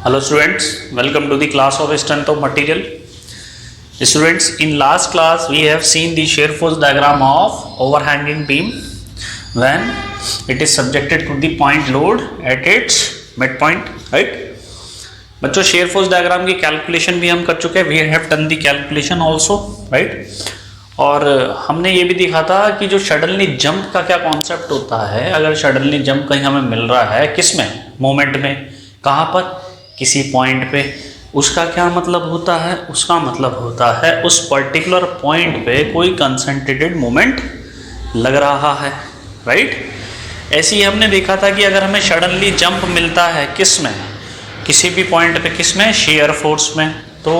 Hello students, welcome to the class of strength of material. Students, in last class we have seen the shear force diagram of overhanging beam when it is subjected to the point load at its midpoint, right? बच्चों shear force diagram की calculation भी हम कर चुके हैं, we have done the calculation also, right? और हमने ये भी दिखा था कि जो सडनली जंप का क्या कॉन्सेप्ट होता है। अगर सडनली जंप कहीं हमें मिल रहा है, किस में, मोमेंट में, कहाँ पर, किसी पॉइंट पे, उसका क्या मतलब होता है? उसका मतलब होता है उस पर्टिकुलर पॉइंट पे कोई कंसंट्रेटेड मोमेंट लग रहा है, राइट? ऐसे ही हमने देखा था कि अगर हमें सडनली जंप मिलता है किस में, किसी भी पॉइंट पे, किस में, शेयर फोर्स में, तो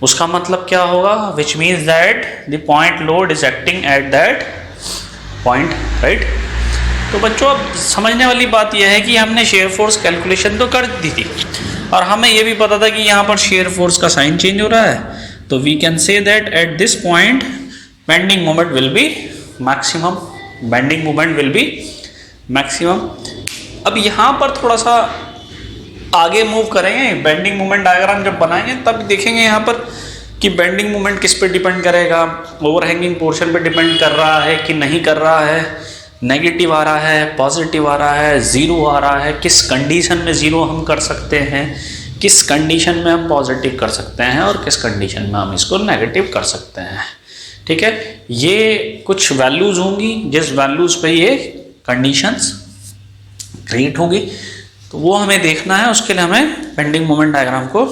उसका मतलब क्या होगा? Which means that the point load is acting at that point, right? तो बच्चों अब समझने वाली बात यह है कि हमने शेयर फोर्स कैलकुलेशन तो कर दी थी और हमें यह भी पता था कि यहाँ पर शेयर फोर्स का साइन चेंज हो रहा है, तो we can say that at this point bending moment will be maximum, bending moment will be maximum. अब यहाँ पर थोड़ा सा आगे मूव करेंगे, बेंडिंग मोमेंट डायग्राम जब बनाएंगे तब देखेंगे यहाँ पर कि बेंडिंग मोमेंट किस पे डिपेंड करेगा, ओवरहैंगिंग पोर्शन पे डिपेंड कर रहा है कि नहीं कर रहा है, नेगेटिव आ रहा है, पॉजिटिव आ रहा है, ज़ीरो आ रहा है, किस कंडीशन में ज़ीरो हम कर सकते हैं, किस कंडीशन में हम पॉजिटिव कर सकते हैं और किस कंडीशन में हम इसको नेगेटिव कर सकते हैं, ठीक है? ये कुछ वैल्यूज़ होंगी जिस वैल्यूज़ पे ये कंडीशंस क्रिएट होगी, तो वो हमें देखना है। उसके लिए हमें बेंडिंग मोमेंट डायग्राम को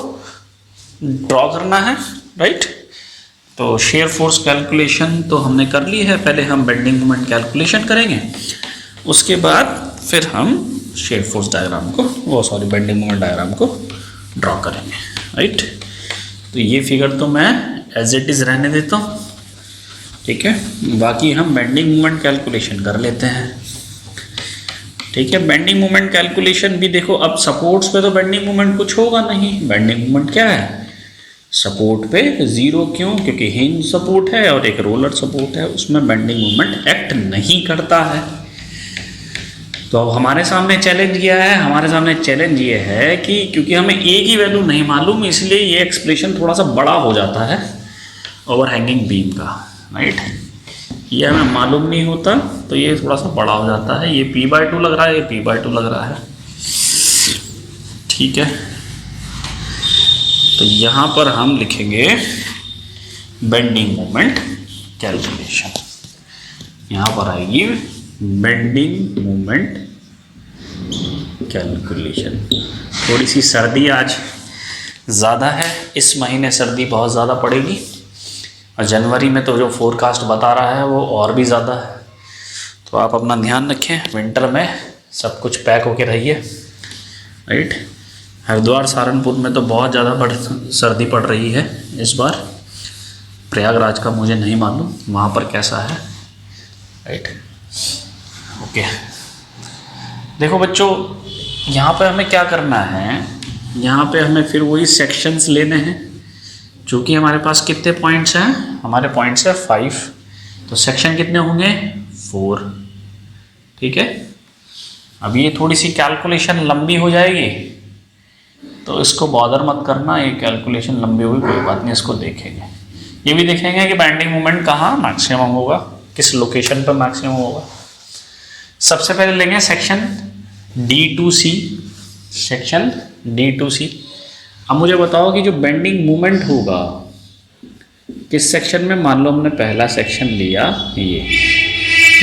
ड्रॉ करना है, राइट? तो शेयर फोर्स कैलकुलेशन तो हमने कर ली है, पहले हम बेंडिंग मोमेंट कैलकुलेशन करेंगे, उसके बाद फिर हम शेयर फोर्स डायग्राम को बेंडिंग मोमेंट डायग्राम को ड्रॉ करेंगे, राइट? तो ये फिगर तो मैं एज इट इज़ रहने देता हूँ, ठीक है? बाकी हम बेंडिंग मोमेंट कैलकुलेशन कर लेते हैं, ठीक है? बेंडिंग मोमेंट कैलकुलेशन भी देखो, अब सपोर्ट्स पे तो बेंडिंग मोमेंट कुछ होगा नहीं। बेंडिंग मोमेंट क्या है? सपोर्ट पे ज़ीरो। क्यों? क्योंकि हिंज सपोर्ट है और एक रोलर सपोर्ट है, उसमें बेंडिंग मोमेंट एक्ट नहीं करता है। तो अब हमारे सामने चैलेंज ये है कि क्योंकि हमें ए की वैल्यू नहीं मालूम, इसलिए ये एक्सप्रेशन थोड़ा सा बड़ा हो जाता है ओवरहैंगिंग बीम का, राइट? ये हमें मालूम नहीं होता तो ये थोड़ा सा बड़ा हो जाता है। ये P/2 लग रहा है, ये P/2 लग रहा है, ठीक है? तो यहाँ पर हम लिखेंगे बेंडिंग मोमेंट कैलकुलेशन। यहाँ पर आएगी बेंडिंग मोमेंट कैलकुलेशन। थोड़ी सी सर्दी आज ज़्यादा है, इस महीने सर्दी बहुत ज़्यादा पड़ेगी और जनवरी में तो जो फोरकास्ट बता रहा है वो और भी ज़्यादा है। तो आप अपना ध्यान रखें, विंटर में सब कुछ पैक होके रहिए, राइट? हरिद्वार सहारनपुर में तो बहुत ज़्यादा सर्दी पड़ रही है इस बार। प्रयागराज का मुझे नहीं मालूम वहाँ पर कैसा है, राइट? ओके, देखो बच्चों, यहाँ पे हमें क्या करना है, यहाँ पे हमें फिर वही सेक्शंस लेने हैं। चूँकि हमारे पास कितने पॉइंट्स हैं? हमारे पॉइंट्स है 5, तो सेक्शन कितने होंगे? 4, ठीक है? अब ये थोड़ी सी कैलकुलेशन लंबी हो जाएगी तो इसको बॉदर मत करना, ये कैलकुलेशन लंबी होगी, कोई बात नहीं, इसको देखेंगे। ये भी देखेंगे कि बेंडिंग मोमेंट कहाँ मैक्सिमम होगा, किस लोकेशन पर मैक्सिमम होगा। सबसे पहले लेंगे सेक्शन D2C, सेक्शन D2C। अब मुझे बताओ कि जो बेंडिंग मोमेंट होगा किस सेक्शन में? मान लो हमने पहला सेक्शन लिया, ये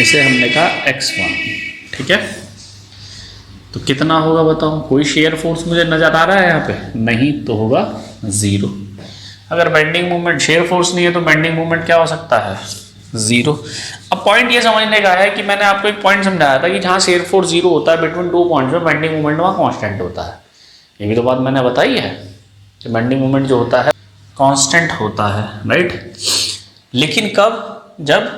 इसे हमने कहा X1, ठीक है? तो कितना होगा बताओ? कोई शेयर फोर्स मुझे नज़र आ रहा है यहाँ पे? नहीं, तो होगा 0। अगर बेंडिंग मोमेंट, शेयर फोर्स नहीं है तो बेंडिंग मोमेंट क्या हो सकता है? 0। अब पॉइंट ये समझने का है कि मैंने आपको एक पॉइंट समझाया था कि जहाँ शेयर फोर्स 0 होता है बिटवीन 2 पॉइंट्स में, बेंडिंग मोमेंट वहाँ कॉन्स्टेंट होता है। ये भी तो बात मैंने बताई है कि बेंडिंग मोमेंट जो होता है कांस्टेंट होता है, राइट? लेकिन कब? जब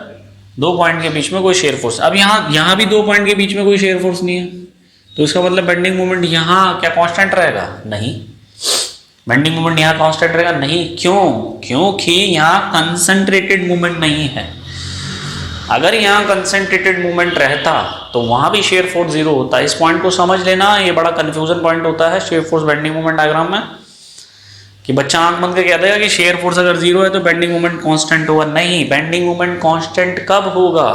2 पॉइंट के बीच में कोई शेयर फोर्स। अब यहाँ भी 2 पॉइंट के बीच में कोई शेयर फोर्स नहीं है, तो इसका मतलब बेंडिंग मोमेंट यहाँ क्या कांस्टेंट रहेगा? नहीं, बेंडिंग मोमेंट यहाँ कांस्टेंट रहेगा नहीं। क्यों? क्योंकि यहाँ कंसंट्रेटेड मोमेंट नहीं है। अगर यहाँ कंसंट्रेटेड मोमेंट रहता तो वहां भी शेयर फोर्स जीरो होता है। इस पॉइंट को समझ लेना, ये बड़ा कंफ्यूजन पॉइंट होता है shear force bending moment diagram में, कि बच्चा आंख बंद के कह देगा कि शेयर फोर्स अगर जीरो है तो बेंडिंग मोमेंट कांस्टेंट होगा। नहीं, बेंडिंग मोमेंट कांस्टेंट कब होगा?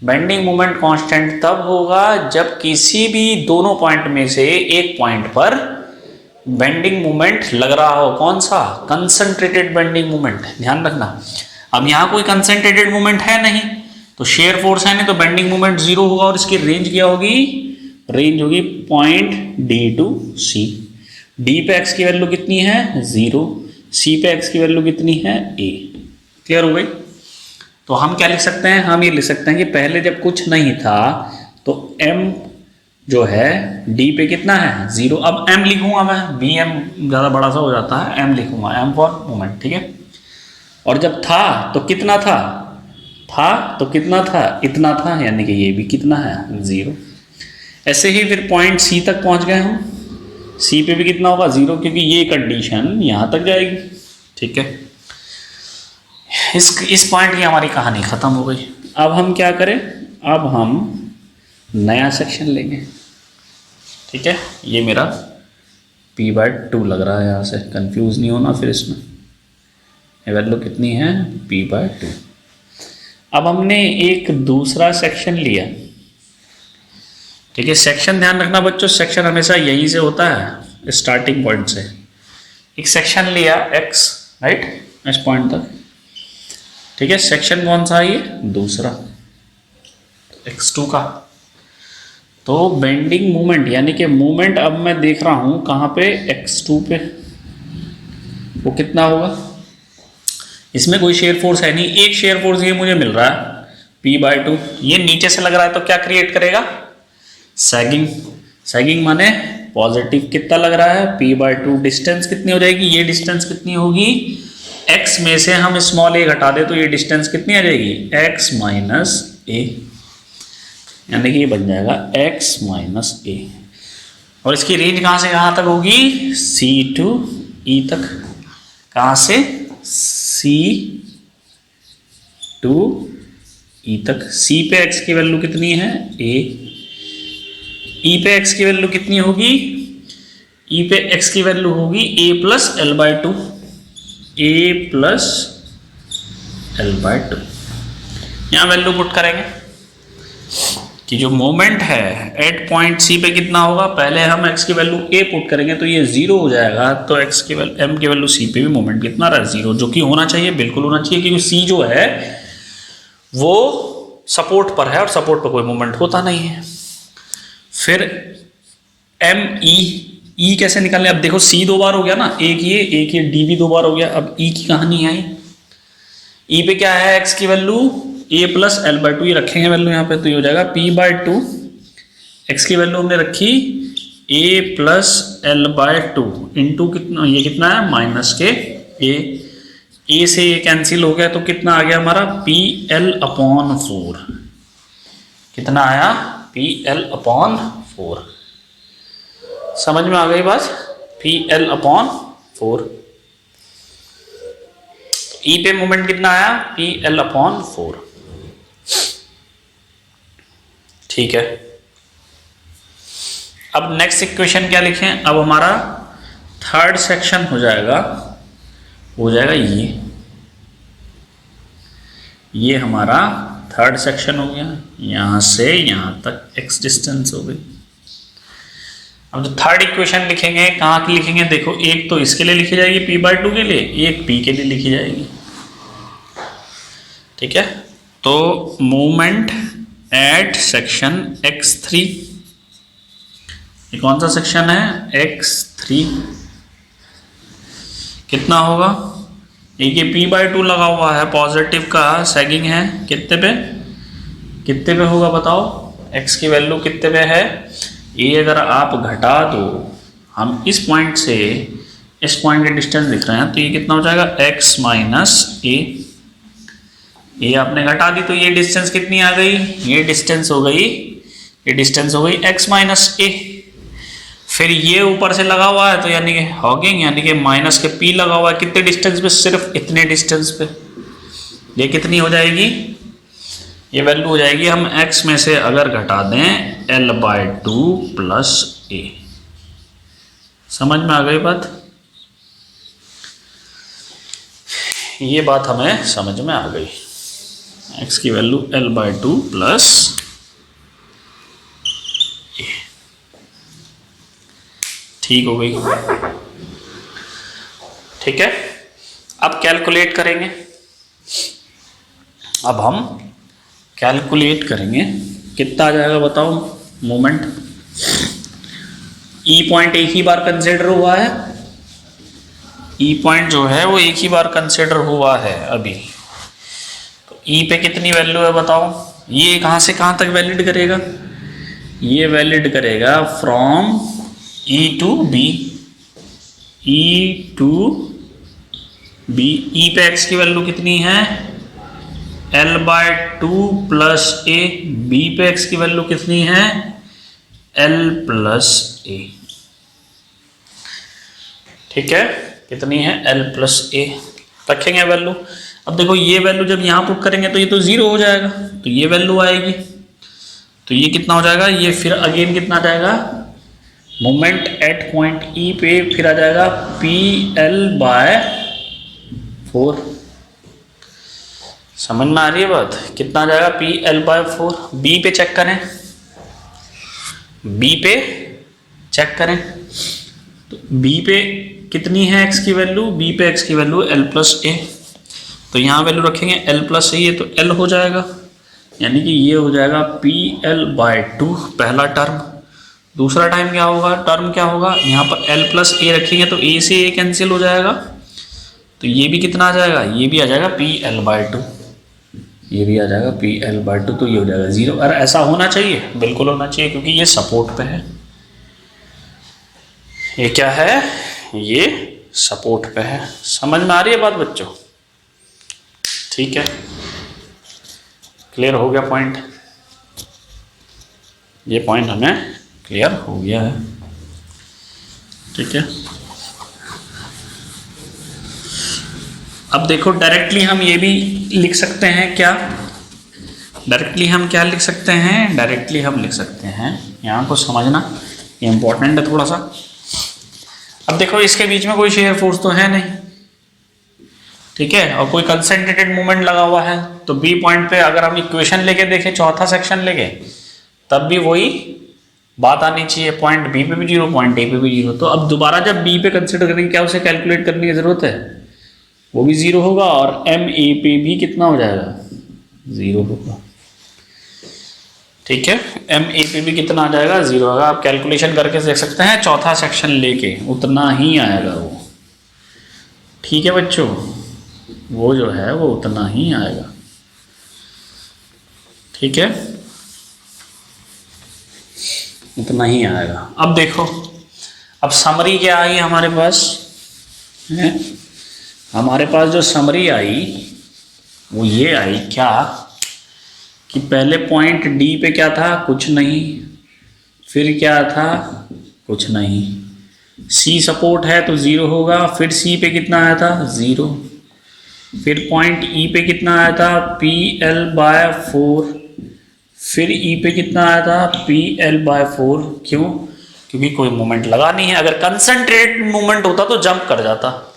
बेंडिंग मोमेंट कांस्टेंट तब होगा जब किसी भी दोनों पॉइंट में से एक पॉइंट पर बेंडिंग मोमेंट लग रहा हो। कौन सा? Concentrated bending moment. ध्यान रखना, अब यहां कोई कंसंट्रेटेड मोमेंट है नहीं, तो शेयर फोर्स है नहीं, तो बेंडिंग मोमेंट जीरो होगा। और इसकी रेंज क्या होगी? रेंज होगी point D to C. D पे एक्स की वैल्यू कितनी है? जीरो। सी पे एक्स की वैल्यू कितनी है? ए। क्लियर हो गई? तो हम क्या लिख सकते हैं? हम ये लिख सकते हैं कि पहले जब कुछ नहीं था तो m जो है d पे कितना है? जीरो। अब m लिखूंगा मैं, bm ज़्यादा बड़ा सा हो जाता है, m लिखूंगा, m फॉर मोमेंट। ठीक है। और जब था तो कितना था? था तो कितना था? इतना था, यानी कि ये भी कितना है? जीरो। ऐसे ही फिर पॉइंट c तक पहुंच गए हम, c पे भी कितना होगा? जीरो, क्योंकि ये कंडीशन यहाँ तक जाएगी। ठीक है, इस पॉइंट की हमारी कहानी खत्म हो गई। अब हम क्या करें? अब हम नया सेक्शन लेंगे। ठीक है, ये मेरा p/2 लग रहा है, यहाँ से कंफ्यूज नहीं होना फिर इसमें। ये वैल्यू कितनी है? p/2। अब हमने एक दूसरा सेक्शन लिया। ठीक है, सेक्शन ध्यान रखना बच्चों, सेक्शन हमेशा यहीं से होता है, स्टार्टिंग पॉइंट से। एक सेक्शन लिया x, राइट, इस पॉइंट तक। ठीक है, सेक्शन कौन सा है? ये दूसरा, x2 का। तो बेंडिंग मोमेंट यानी कि मोमेंट अब मैं देख रहा हूं कहां पे? x2 पे। वो कितना होगा? इसमें कोई शेयर फोर्स है नहीं, एक शेयर फोर्स ये मुझे मिल रहा है p/2। ये नीचे से लग रहा है तो क्या क्रिएट करेगा? सैगिंग। सैगिंग माने पॉजिटिव। कितना लग रहा है? p/2। डिस्टेंस कितनी हो जाएगी? ये डिस्टेंस कितनी होगी? x में से हम स्मॉल a घटा दे तो ये डिस्टेंस कितनी आ जाएगी? x माइनस ए, यानी कि ये बन जाएगा x माइनस ए। और इसकी रेंज कहाँ से कहाँ तक होगी? C टू E तक। कहाँ से? C टू E तक। C पे x की वैल्यू कितनी है? a। E पे x की वैल्यू कितनी होगी? E पे x की वैल्यू होगी a plus l/2। a plus l/2। यहाँ वैल्यू पुट करेंगे कि जो मोमेंट है एट पॉइंट सी पे कितना होगा। पहले हम x की वैल्यू a पुट करेंगे तो ये जीरो हो जाएगा, तो x की वैल्यू m की वैल्यू c पे भी मोमेंट कितना रहा? जीरो, जो कि होना चाहिए, बिल्कुल होना चाहिए, क्योंकि c जो है वो सपोर्ट पर है और सपोर्ट पर कोई मोमेंट होता नहीं है। फिर m e कैसे निकालने? अब देखो c दो बार हो गया ना, एक ये d भी दो बार हो गया। अब e की कहानी आई। e पे क्या है? x की वैल्यू a प्लस l/2, ये रखेंगे वैल्यू यहाँ पे, तो ये हो जाएगा p/2। x की वैल्यू हमने रखी a प्लस l/2 इंटू कितना, ये कितना है? माइनस के a से ये कैंसिल हो गया तो कितना आ गया हमारा? pl/4। कितना आया? pl/4। समझ में आ गई बात? pl/4। E पे मोमेंट कितना आया? pl/4। ठीक है, अब नेक्स्ट इक्वेशन क्या लिखें? अब हमारा थर्ड सेक्शन हो जाएगा ये हमारा थर्ड सेक्शन हो गया। यहां से यहां तक x डिस्टेंस हो गई। अब जो थर्ड इक्वेशन लिखेंगे, कहाँ की लिखेंगे? देखो, एक तो इसके लिए लिखी जाएगी p/2 के लिए, एक p के लिए लिखी जाएगी। ठीक है, तो मोमेंट एट सेक्शन x3, ये कौन सा सेक्शन है? x3। कितना होगा? एक ये p/2 लगा हुआ है, पॉजिटिव का सैगिंग है। कितने पे होगा बताओ? x की वैल्यू कितने पे है? ये अगर आप घटा दो, हम इस पॉइंट से इस पॉइंट के डिस्टेंस लिख रहे हैं, तो ये कितना हो जाएगा? x माइनस ए। ये आपने घटा दी तो ये डिस्टेंस कितनी आ गई? ये डिस्टेंस हो गई x माइनस ए। फिर ये ऊपर से लगा हुआ है तो यानी कि हॉगिंग, यानी कि माइनस के p लगा हुआ है। कितने डिस्टेंस पे? सिर्फ इतने डिस्टेंस पे। ये कितनी हो जाएगी? ये वैल्यू हो जाएगी, हम x में से अगर घटा दें L/2 प्लस a। समझ में आ गई बात? ये बात हमें समझ में आ गई। x की वैल्यू L/2 प्लस a, ठीक हो गई। ठीक है, अब कैलकुलेट करेंगे। अब हम कैलकुलेट करेंगे, कितना आ जाएगा बताओ मोमेंट। ई पॉइंट एक ही बार कंसिडर हुआ है, ई पॉइंट जो है वो एक ही बार कंसिडर हुआ है अभी। तो ई पे कितनी वैल्यू है बताओ। ये कहाँ से कहाँ तक वैलिड करेगा? ये वैलिड करेगा from E to B, E to B. E पे एक्स की वैल्यू कितनी है? L/2 plus a। बी पे एक्स की वैल्यू कितनी है? L plus a। ठीक है, कितनी है? L plus a। रखेंगे वैल्यू। अब देखो ये वैल्यू जब यहां पुट करेंगे तो ये तो 0 हो जाएगा, तो ये वैल्यू आएगी। तो ये कितना हो जाएगा? ये फिर अगेन कितना आ जाएगा? मोमेंट एट पॉइंट ई पे फिर आ जाएगा PL/4। समझ में आ रही है बात? कितना आ जाएगा? PL/4। बी पे चेक करें, बी पे चेक करें तो बी पे कितनी है एक्स की वैल्यू? बी पे एक्स की वैल्यू L प्लस a। तो यहाँ वैल्यू रखेंगे L प्लस a, ये तो L हो जाएगा, यानी कि ये हो जाएगा PL/2 पहला टर्म। दूसरा टाइम क्या होगा? टर्म क्या होगा? यहाँ पर L प्लस a रखेंगे तो a से a कैंसिल हो जाएगा, तो ये भी कितना आ जाएगा? ये भी आ जाएगा PL/2, ये भी आ जाएगा PL/2। तो ये हो जाएगा 0। और ऐसा होना चाहिए, बिल्कुल होना चाहिए, क्योंकि ये सपोर्ट पे है। ये क्या है? ये सपोर्ट पे है। समझ में आ रही है बात बच्चों? ठीक है, क्लियर हो गया पॉइंट? ये पॉइंट हमें क्लियर हो गया है। ठीक है, अब देखो डायरेक्टली हम ये भी लिख सकते हैं क्या? डायरेक्टली हम क्या लिख सकते हैं? डायरेक्टली हम लिख सकते हैं, यहाँ को समझना ये इंपॉर्टेंट है थोड़ा सा। अब देखो इसके बीच में कोई शेयर फोर्स तो है नहीं, ठीक है, और कोई कंसंट्रेटेड मूवमेंट लगा हुआ है। तो बी पॉइंट पे अगर हम इक्वेशन लेके देखें, चौथा सेक्शन लेके, तब भी वही बात आनी चाहिए। पॉइंट बी पे भी 0, पॉइंट ए पे भी 0। तो अब दोबारा जब बी पे कंसिडर करेंगे, क्या उसे कैलकुलेट करने की जरूरत है? वो भी 0 होगा, और एम ए पे भी कितना हो जाएगा? 0 होगा। ठीक है, एम ए पे भी कितना आ जाएगा? 0 होगा। आप कैलकुलेशन करके देख सकते हैं, चौथा सेक्शन लेके उतना ही आएगा वो। ठीक है बच्चों, वो जो है वो उतना ही आएगा। ठीक है, इतना ही आएगा। अब देखो, अब समरी क्या आई हमारे पास है? हमारे पास जो समरी आई वो ये आई क्या कि पहले पॉइंट डी पे क्या था? कुछ नहीं। फिर क्या था? कुछ नहीं। सी सपोर्ट है तो 0 होगा। फिर सी पे कितना आया था? 0। फिर पॉइंट ई पे कितना आया था? PL/4। फिर ई पे कितना आया था? PL/4। क्यों? क्योंकि कोई मूवमेंट लगा नहीं है। अगर कंसंट्रेटेड मूवमेंट होता तो जंप कर जाता।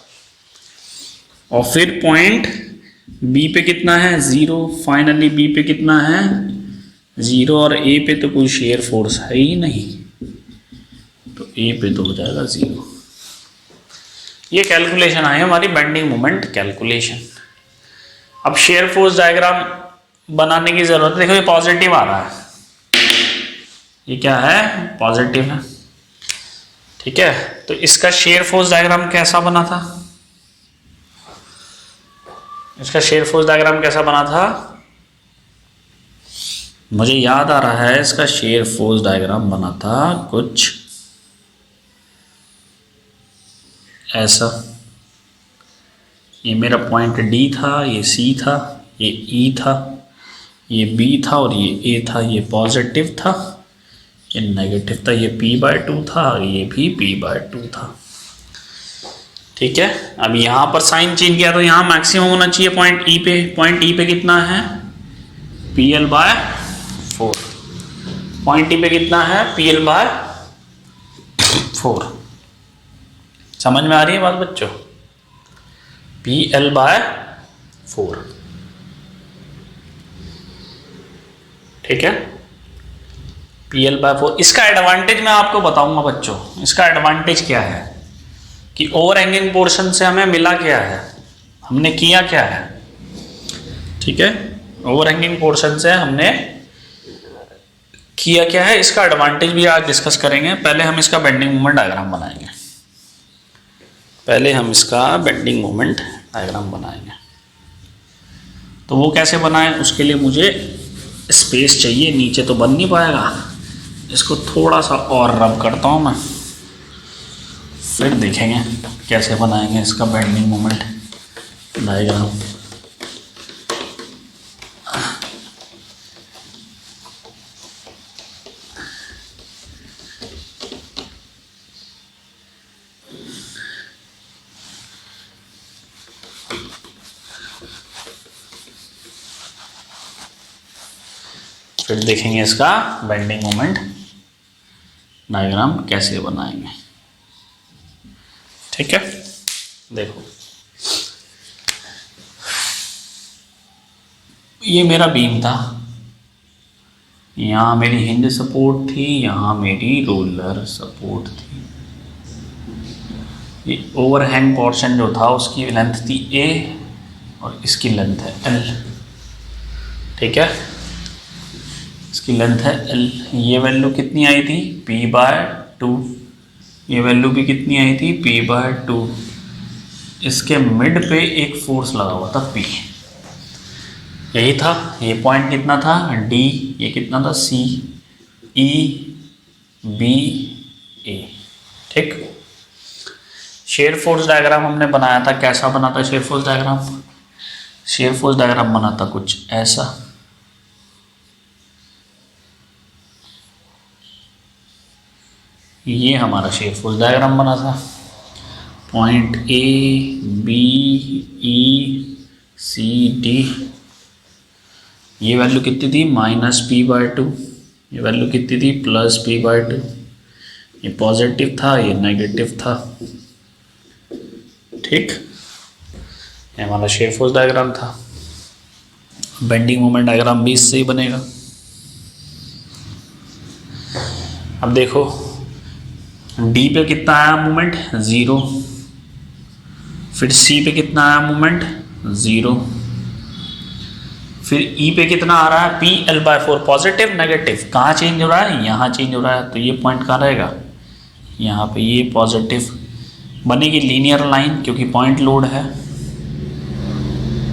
और फिर पॉइंट बी पे कितना है? 0। फाइनली बी पे कितना है? 0। और ए पे तो कोई शेयर फोर्स है ही नहीं, तो ए पे तो हो जाएगा 0। ये कैलकुलेशन आई हमारी बेंडिंग मोमेंट कैलकुलेशन। अब शेयर फोर्स डायग्राम बनाने की जरूरत है। देखो ये पॉजिटिव आ रहा है, ये क्या है? पॉजिटिव है। ठीक है, तो इसका शेयर फोर्स डायग्राम कैसा बना था? इसका शेयर फोर्स डायग्राम कैसा बना था? मुझे याद आ रहा है, इसका शेयर फोर्स डायग्राम बना था कुछ ऐसा। ये मेरा पॉइंट डी था, ये सी था, ये ई था, ये बी था और ये ए था। ये पॉजिटिव था, ये नेगेटिव था। ये P/2 था, ये भी P/2 था। ठीक है, अब यहाँ पर साइन चेंज किया तो यहाँ मैक्सिमम होना चाहिए पॉइंट ई पे। पॉइंट ई पे कितना है? PL/4। पॉइंट टी पे कितना है? PL/4। समझ में आ रही है बात बच्चों? PL/4, ठीक है। PL/4। इसका एडवांटेज मैं आपको बताऊंगा बच्चों। इसका एडवांटेज क्या है कि ओवर हैंगिंग पोर्शन से हमें मिला क्या है, हमने किया क्या है, ठीक है। ओवर हैंगिंग पोर्शन से हमने किया क्या है, इसका एडवांटेज भी आज डिस्कस करेंगे। पहले हम इसका बेंडिंग मोमेंट डायग्राम बनाएंगे। तो वो कैसे बनाएं, उसके लिए मुझे स्पेस चाहिए। नीचे तो बन नहीं पाएगा, इसको थोड़ा सा और रब करता हूँ मैं, फिर देखेंगे कैसे बनाएंगे इसका बेंडिंग मोमेंट डायग्राम। फिर देखेंगे इसका बेंडिंग मोमेंट डायग्राम कैसे बनाएंगे, ठीक है। देखो ये मेरा बीम था, यहाँ मेरी हिंज सपोर्ट थी, यहाँ मेरी रोलर सपोर्ट थी। ये ओवरहैंग पोर्शन जो था उसकी लेंथ थी A और इसकी लेंथ है L, ठीक है। इसकी लेंथ है L। ये वैल्यू कितनी आई थी? P/2। ये वैल्यू भी कितनी आई थी? P/2। इसके मिड पे एक फोर्स लगा हुआ था P, यही था। ये पॉइंट कितना था? D। ये कितना था? C, E, B, A, ठीक। शेयर फोर्स डायग्राम हमने बनाया था, कैसा बना था share force diagram? Share force diagram बना था कुछ ऐसा। ये हमारा शेयर फोर्स डायग्राम बना था। Point A, B, E, C, D। ये वैल्यू कितनी थी? -P/2। ये वैल्यू कितनी थी? +P/2। ये पॉजिटिव था, ये नेगेटिव था, ठीक। ये हमारा शेयर फोर्स डायग्राम था। बेंडिंग मोमेंट डायग्राम भी इससे ही बनेगा। अब देखो D पे कितना आया मोमेंट? 0। फिर C पे कितना आया मोमेंट? 0। फिर E पे कितना आ रहा है? PL/4। पॉजिटिव नेगेटिव कहाँ चेंज हो रहा है? यहाँ चेंज हो रहा है। तो ये पॉइंट कहाँ रहेगा? यहाँ पे। ये पॉजिटिव बनेगी लीनियर लाइन क्योंकि पॉइंट लोड है,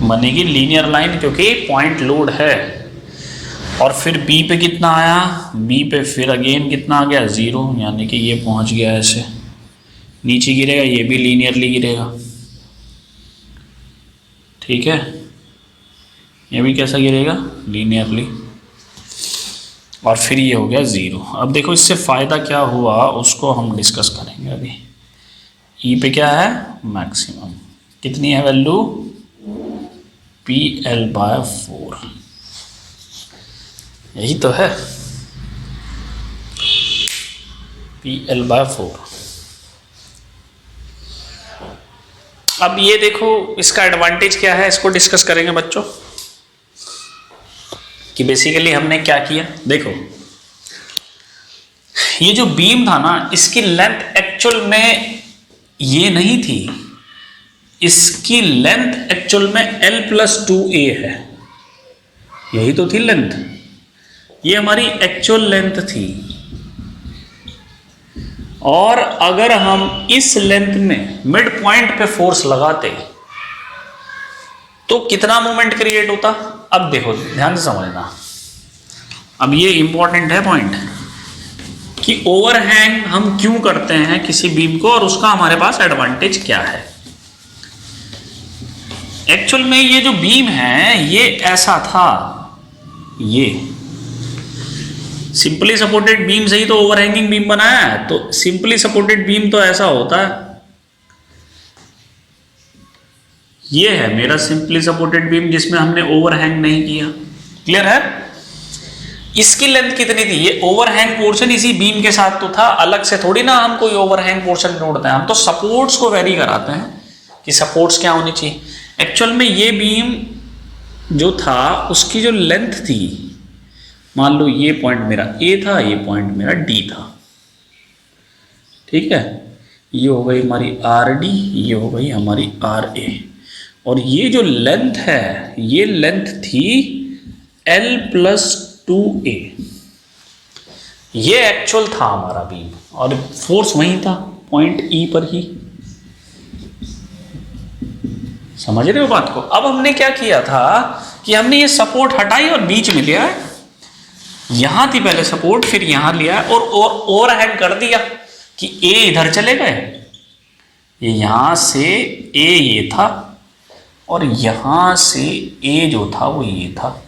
बनेगी लीनियर लाइन क्योंकि पॉइंट लोड है। और फिर B पे कितना आया? B पे फिर अगेन कितना आ गया? 0, यानी कि ये पहुंच गया ऐसे नीचे गिरेगा, ये भी लीनियरली गिरेगा, ठीक है। ये भी कैसा गिरेगा? लीनियरली। और फिर ये हो गया 0। अब देखो इससे फ़ायदा क्या हुआ उसको हम डिस्कस करेंगे अभी। E पे क्या है? मैक्सिमम कितनी है वैल्यू? PL/4। यही तो है, PL/4। अब ये देखो इसका एडवांटेज क्या है, इसको डिस्कस करेंगे बच्चों कि बेसिकली हमने क्या किया। देखो ये जो बीम था ना, इसकी लेंथ एक्चुअल में ये नहीं थी, इसकी लेंथ एक्चुअल में L+2A है। यही तो थी लेंथ, ये हमारी एक्चुअल लेंथ थी। और अगर हम इस लेंथ में मिड पॉइंट पे फोर्स लगाते तो कितना मोमेंट क्रिएट होता? अब देखो ध्यान से समझना, अब ये इंपॉर्टेंट है पॉइंट कि ओवरहैंग हम क्यों करते हैं किसी बीम को और उसका हमारे पास एडवांटेज क्या है। एक्चुअल में ये जो बीम है ये ऐसा था, ये सिंपली सपोर्टेड बीम से ही तो ओवरहैंगिंग बीम बनाया है। तो सिंपली सपोर्टेड बीम तो ऐसा होता है, ये है मेरा सिंपली सपोर्टेड बीम जिसमें हमने ओवरहैंग नहीं किया। क्लियर है? इसकी लेंथ कितनी थी? ये ओवरहैंग पोर्शन इसी बीम के साथ तो था, अलग से थोड़ी ना हम कोई ओवरहैंग पोर्शन ढूंढते हैं, हम तो सपोर्ट्स को वेरी कराते हैं कि सपोर्ट्स क्या होनी चाहिए। एक्चुअल में ये बीम जो था उसकी जो लेंथ थी, मान लो ये पॉइंट मेरा ए था, ये पॉइंट मेरा डी था, ठीक है, ये हो गई हमारी आर डी, ये हो गई हमारी आर ए, और ये जो लेंथ है ये लेंथ थी एल प्लस 2a। ये एक्चुअल था हमारा बीम और फोर्स वहीं था पॉइंट ई पर ही। समझ रहे हो बात को? अब हमने क्या किया था कि हमने ये सपोर्ट हटाई और बीच में लिया है, यहां थी पहले सपोर्ट, फिर यहां लिया और ओवरहैंग कर दिया कि ए इधर चले गए, ये यहां से ए ये था और यहां से ए जो था वो ये था।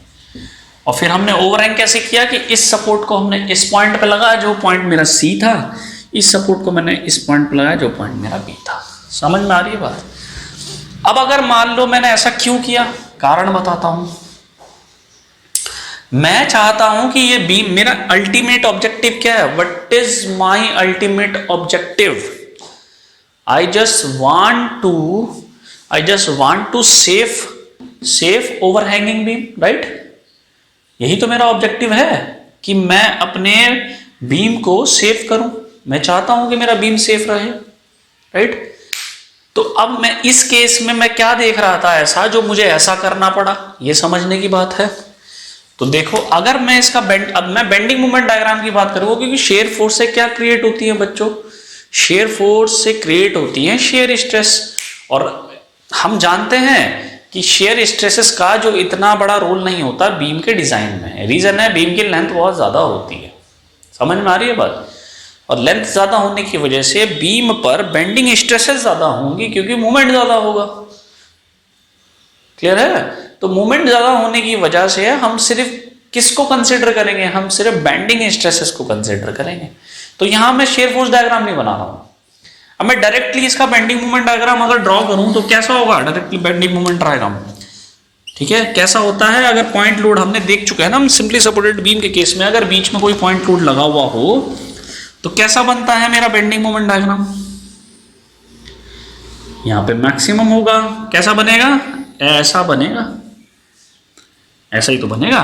और फिर हमने ओवरहैंग कैसे किया कि इस सपोर्ट को हमने इस पॉइंट पे लगाया जो पॉइंट मेरा सी था, इस सपोर्ट को मैंने इस पॉइंट पे लगाया जो पॉइंट मेरा बी था। समझ में आ रही है बात? अब अगर मान लो मैंने ऐसा क्यों किया, कारण बताता हूं। मैं चाहता हूं कि ये बीम, मेरा अल्टीमेट ऑब्जेक्टिव क्या है? What is my ultimate objective? I just want to safe overhanging beam, right? यही तो मेरा ऑब्जेक्टिव है कि मैं अपने बीम को सेफ करूं। मैं चाहता हूं कि मेरा बीम सेफ रहे, राइट? तो अब मैं इस केस में मैं क्या देख रहा था ऐसा जो मुझे ऐसा करना पड़ा, ये समझने की बात है। तो देखो, अगर मैं इसका अब मैं बेंडिंग मोमेंट डायग्राम की बात करूंगा, क्योंकि शेयर फोर्स से क्या क्रिएट होती है बच्चों? शेयर फोर्स से क्रिएट होती है शेयर स्ट्रेस, और हम जानते हैं कि शेयर स्ट्रेसेस का जो इतना बड़ा रोल नहीं होता बीम के डिजाइन में। रीजन है बीम की लेंथ बहुत ज्यादा होती है। समझ में आ रही है बात? और लेंथ ज्यादा होने की वजह से बीम पर बेंडिंग स्ट्रेसेस ज्यादा होंगी, क्योंकि मूवमेंट ज्यादा होगा। क्लियर है? तो मूवमेंट ज्यादा होने की वजह से हम सिर्फ किसको कंसिडर करेंगे? हम सिर्फ बेंडिंग स्ट्रेसेस को कंसिडर करेंगे। तो यहां मैं शेयर फोर्स डायग्राम नहीं बना रहा हूं। अब मैं डायरेक्टली इसका बेंडिंग मोमेंट डायग्राम अगर ड्रॉ करूं तो कैसा होगा डायरेक्टली बेंडिंग मोमेंट डायग्राम? ठीक है, कैसा होता है? अगर पॉइंट लोड हमने देख चुके हैं ना, हम सिंपली सपोर्टेड बीम के केस में अगर बीच में कोई पॉइंट लोड लगा हुआ हो तो कैसा बनता है मेरा बेंडिंग मोमेंट डायग्राम? यहां पे मैक्सिमम होगा। कैसा बनेगा? ऐसा बनेगा, ऐसा ही तो बनेगा,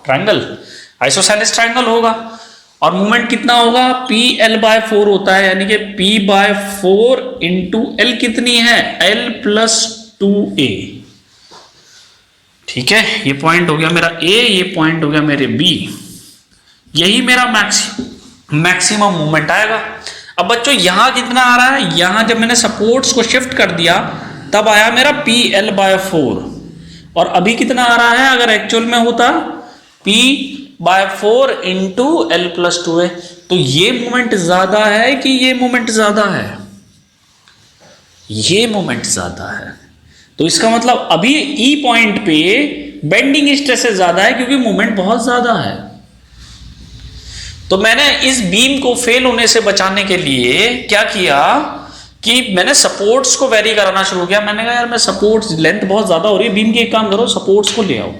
ट्रायंगल, आइसोसेलेस ट्रायंगल होगा। और मूवमेंट कितना होगा? PL/4 होता है, यानी कि P/4 इंटू एल कितनी है? L plus 2a। ठीक है, ये पॉइंट हो गया मेरा A, ये पॉइंट हो गया मेरे B। यही मेरा मैक्सिमम मूवमेंट आएगा। अब बच्चों यहां कितना आ रहा है? यहां जब मैंने सपोर्ट्स को शिफ्ट कर दिया तब आया मेरा PL/4, और अभी कितना आ रहा है? अगर एक्चुअल में होता P/4 into L plus 2a। तो ये मोमेंट ज्यादा है कि ये मोमेंट ज्यादा है? ये मोमेंट ज्यादा है। तो इसका मतलब अभी ई पॉइंट पे बेंडिंग स्ट्रेस ज्यादा है, क्योंकि मोमेंट बहुत ज्यादा है। तो मैंने इस बीम को फेल होने से बचाने के लिए क्या किया कि मैंने सपोर्ट्स को वेरी कराना शुरू किया। मैंने कहा यार मैं सपोर्ट्स लेंथ बहुत ज्यादा हो रही है बीम की, एक काम करो सपोर्ट्स को ले आओ,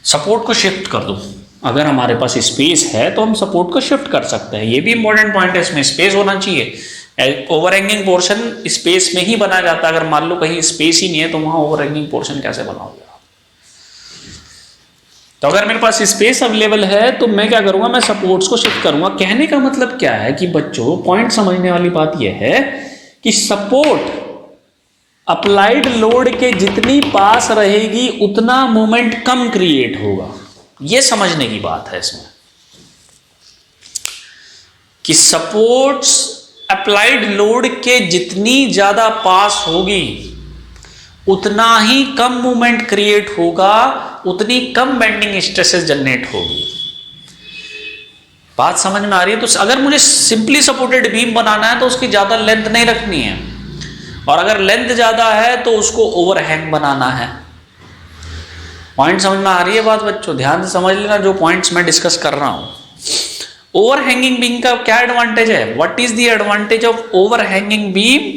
सपोर्ट को शिफ्ट कर दो। अगर हमारे पास स्पेस है तो हम सपोर्ट को शिफ्ट कर सकते हैं। ये भी इंपॉर्टेंट पॉइंट है, इसमें स्पेस होना चाहिए। ओवरहैंगिंग पोर्शन स्पेस में ही बनाया जाता है। अगर मान लो कहीं स्पेस ही नहीं है तो वहां ओवरहैंगिंग पोर्शन कैसे बनाओगे आप? तो अगर मेरे पास स्पेस अवेलेबल है तो मैं क्या करूंगा? मैं सपोर्ट्स को शिफ्ट करूंगा। कहने का मतलब क्या है कि बच्चों पॉइंट समझने वाली बात यह है कि सपोर्ट अप्लाइड लोड के जितनी पास रहेगी उतना मोमेंट कम क्रिएट होगा। यह समझने की बात है इसमें कि सपोर्ट्स अप्लाइड लोड के जितनी ज्यादा पास होगी उतना ही कम मूवमेंट क्रिएट होगा, उतनी कम बेंडिंग स्ट्रेसेस जनरेट होगी। बात समझ में आ रही है? तो अगर मुझे सिंपली सपोर्टेड बीम बनाना है तो उसकी ज्यादा लेंथ नहीं रखनी है, और अगर लेंथ ज्यादा है तो उसको ओवरहैंग बनाना है। पॉइंट समझ में आ रही है बात बच्चों? ध्यान से समझ लेना जो पॉइंट्स मैं डिस्कस कर रहा हूं। ओवरहैंगिंग बीम का क्या एडवांटेज है? What is the advantage of overhanging beam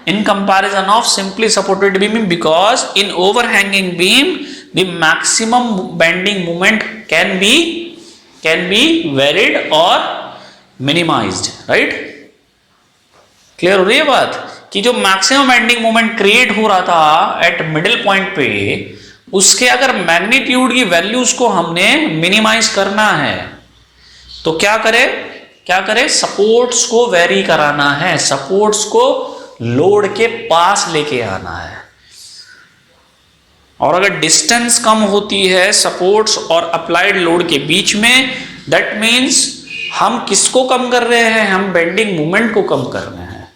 in comparison of simply supported beam? Because in overhanging beam the maximum bending moment can be varied और मिनिमाइज्ड, राइट। क्लियर हो रही है बात कि जो मैक्सिमम बेंडिंग मोमेंट क्रिएट हो रहा था एट मिडिल पॉइंट पे, उसके अगर मैग्नीट्यूड की वैल्यूज को हमने मिनिमाइज करना है तो क्या करे, सपोर्ट्स को वेरी कराना है, सपोर्ट्स को लोड के पास लेके आना है। और अगर डिस्टेंस कम होती है सपोर्ट्स और अप्लाइड लोड के बीच में, दैट मीन्स हम किसको कम कर रहे हैं, हम बेंडिंग मोमेंट को कम कर रहे हैं।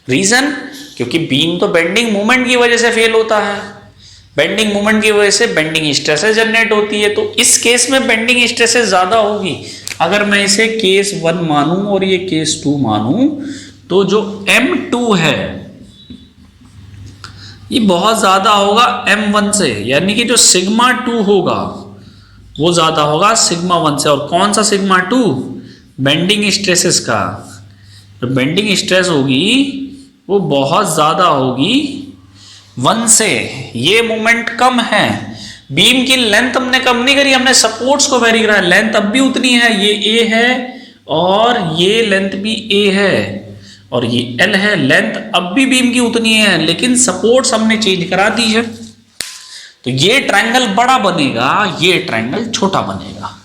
रीजन, क्योंकि बीम तो बेंडिंग मोमेंट की वजह से फेल होता है, बेंडिंग मोमेंट की वजह से बेंडिंग स्ट्रेसेस जनरेट होती है। तो इस केस में बेंडिंग स्ट्रेसेस ज्यादा होगी। अगर मैं इसे केस 1 मानूं और ये केस 2 मानूं, तो जो M2 है ये बहुत ज्यादा होगा M1 से, यानी कि जो सिग्मा 2 होगा वो ज्यादा होगा सिग्मा 1 से। और कौन सा सिग्मा 2? बेंडिंग स्ट्रेसेस का। जो बेंडिंग स्ट्रेस होगी वो बहुत ज्यादा होगी 1 से। ये मोमेंट कम है, बीम की लेंथ हमने कम नहीं करी, हमने सपोर्ट्स को वेरी करा, लेंथ अब भी उतनी है, ये A है और ये लेंथ भी A है और ये L है, लेंथ अब भी बीम की उतनी है, लेकिन सपोर्ट्स हमने चेंज करा दी है। तो ये ट्रायंगल बड़ा बनेगा, ये ट्रायंगल छोटा बनेगा।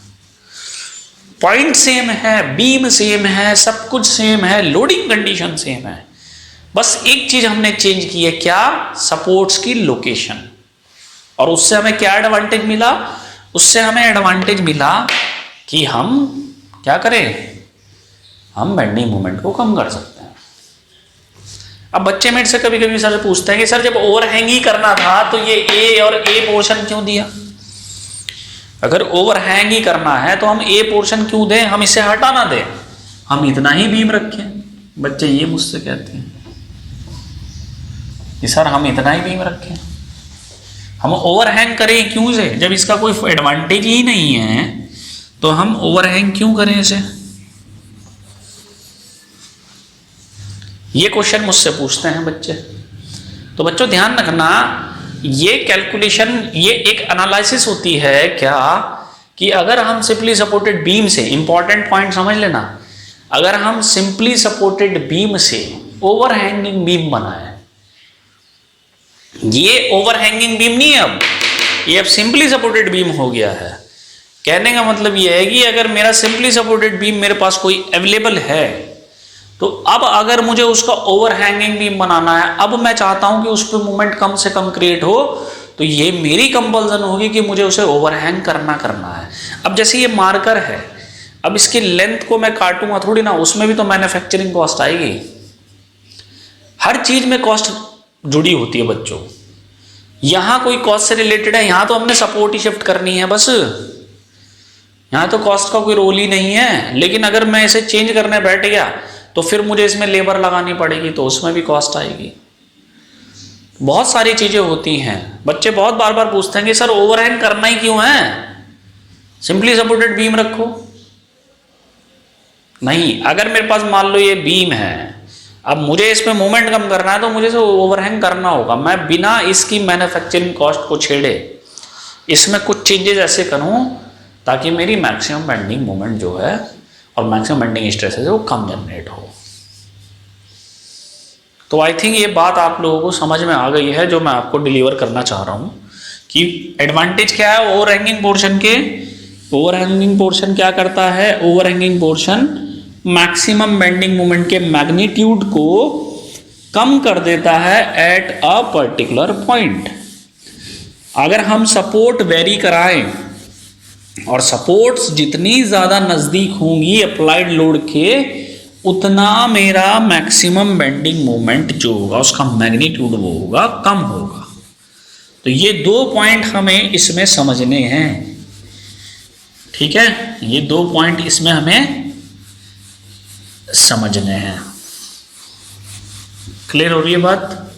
पॉइंट सेम है, बीम सेम है, सब कुछ सेम है, लोडिंग कंडीशन सेम है, बस एक चीज हमने चेंज की है, क्या? सपोर्ट्स की लोकेशन। और उससे हमें क्या एडवांटेज मिला? उससे हमें एडवांटेज मिला कि हम क्या करें, हम बेंडिंग मोमेंट को कम कर सकते हैं। अब बच्चे मेरे से कभी कभी सर पूछते हैं कि सर जब ओवरहैंग ही करना था तो ये ए और ए पोर्शन क्यों दिया? अगर ओवरहैंग ही करना है तो हम ए पोर्शन क्यों दें, हम इसे हटा ना दें, हम इतना ही बीम रखें। बच्चे ये मुझसे कहते हैं कि सर हम इतना ही बीम रखें, हम ओवरहैंग करें क्यों से, जब इसका कोई एडवांटेज ही नहीं है तो हम ओवरहैंग क्यों करें इसे? ये क्वेश्चन मुझसे पूछते हैं बच्चे। तो बच्चों ध्यान रखना, ये कैलकुलेशन, ये एक एनालिसिस होती है क्या, कि अगर हम सिंपली सपोर्टेड बीम से, इंपॉर्टेंट पॉइंट समझ लेना, अगर हम सिंपली सपोर्टेड बीम से ओवरहैंगिंग बीम बनाए, ये ओवरहैंगिंग बीम नहीं है, अब ये अब सिंपली सपोर्टेड बीम हो गया है। कहने का मतलब ये है कि अगर मेरा सिंपली सपोर्टेड बीम मेरे पास कोई अवेलेबल है, तो अब अगर मुझे उसका ओवरहैंगिंग बीम बनाना है, अब मैं चाहता हूं कि उस पर मूवमेंट कम से कम क्रिएट हो, तो ये मेरी कंपल्सन होगी कि मुझे उसे ओवरहैंग करना है। अब जैसे ये मार्कर है, अब इसकी लेंथ को मैं काटूंगा थोड़ी ना, उसमें भी तो मैन्युफैक्चरिंग कॉस्ट आएगी। हर चीज में कॉस्ट जुड़ी होती है बच्चों। यहां कोई कॉस्ट से रिलेटेड है, यहां तो हमने सपोर्ट ही शिफ्ट करनी है बस, यहां तो कॉस्ट का कोई रोल ही नहीं है। लेकिन अगर मैं इसे चेंज करने बैठ गया तो फिर मुझे इसमें लेबर लगानी पड़ेगी, तो उसमें भी कॉस्ट आएगी। बहुत सारी चीजें होती हैं। बच्चे बहुत बार बार पूछते हैं कि सर ओवरहैंग करना ही क्यों है, सिंपली सपोर्टेड बीम रखो। नहीं, अगर मेरे पास मान लो ये बीम है, अब मुझे इसमें मोमेंट कम करना है तो मुझे इसे ओवरहैंग करना होगा। मैं बिना इसकी मैन्युफैक्चरिंग कॉस्ट को छेड़े इसमें कुछ चेंजेस ऐसे करूं ताकि मेरी मैक्सिमम बेंडिंग मोमेंट जो है और मैक्सिमम बेंडिंग स्ट्रेस है वो कम जनरेट हो। तो आई थिंक ये बात आप लोगों को समझ में आ गई है जो मैं आपको डिलीवर करना चाह रहा हूं कि एडवांटेज क्या है ओवरहैंगिंग पोर्शन के। ओवरहैंगिंग पोर्शन क्या करता है, overhanging portion maximum bending moment के मैग्नीट्यूड को कम कर देता है एट अ पर्टिकुलर पॉइंट। अगर हम सपोर्ट वेरी कराएं और सपोर्ट्स जितनी ज्यादा नजदीक होंगी अप्लाइड लोड के, उतना मेरा मैक्सिमम बेंडिंग मोमेंट जो होगा उसका मैग्नीट्यूड वो होगा कम होगा। तो ये 2 पॉइंट हमें इसमें समझने हैं, ठीक है, ये 2 पॉइंट इसमें हमें समझने हैं। क्लियर हो रही है बात?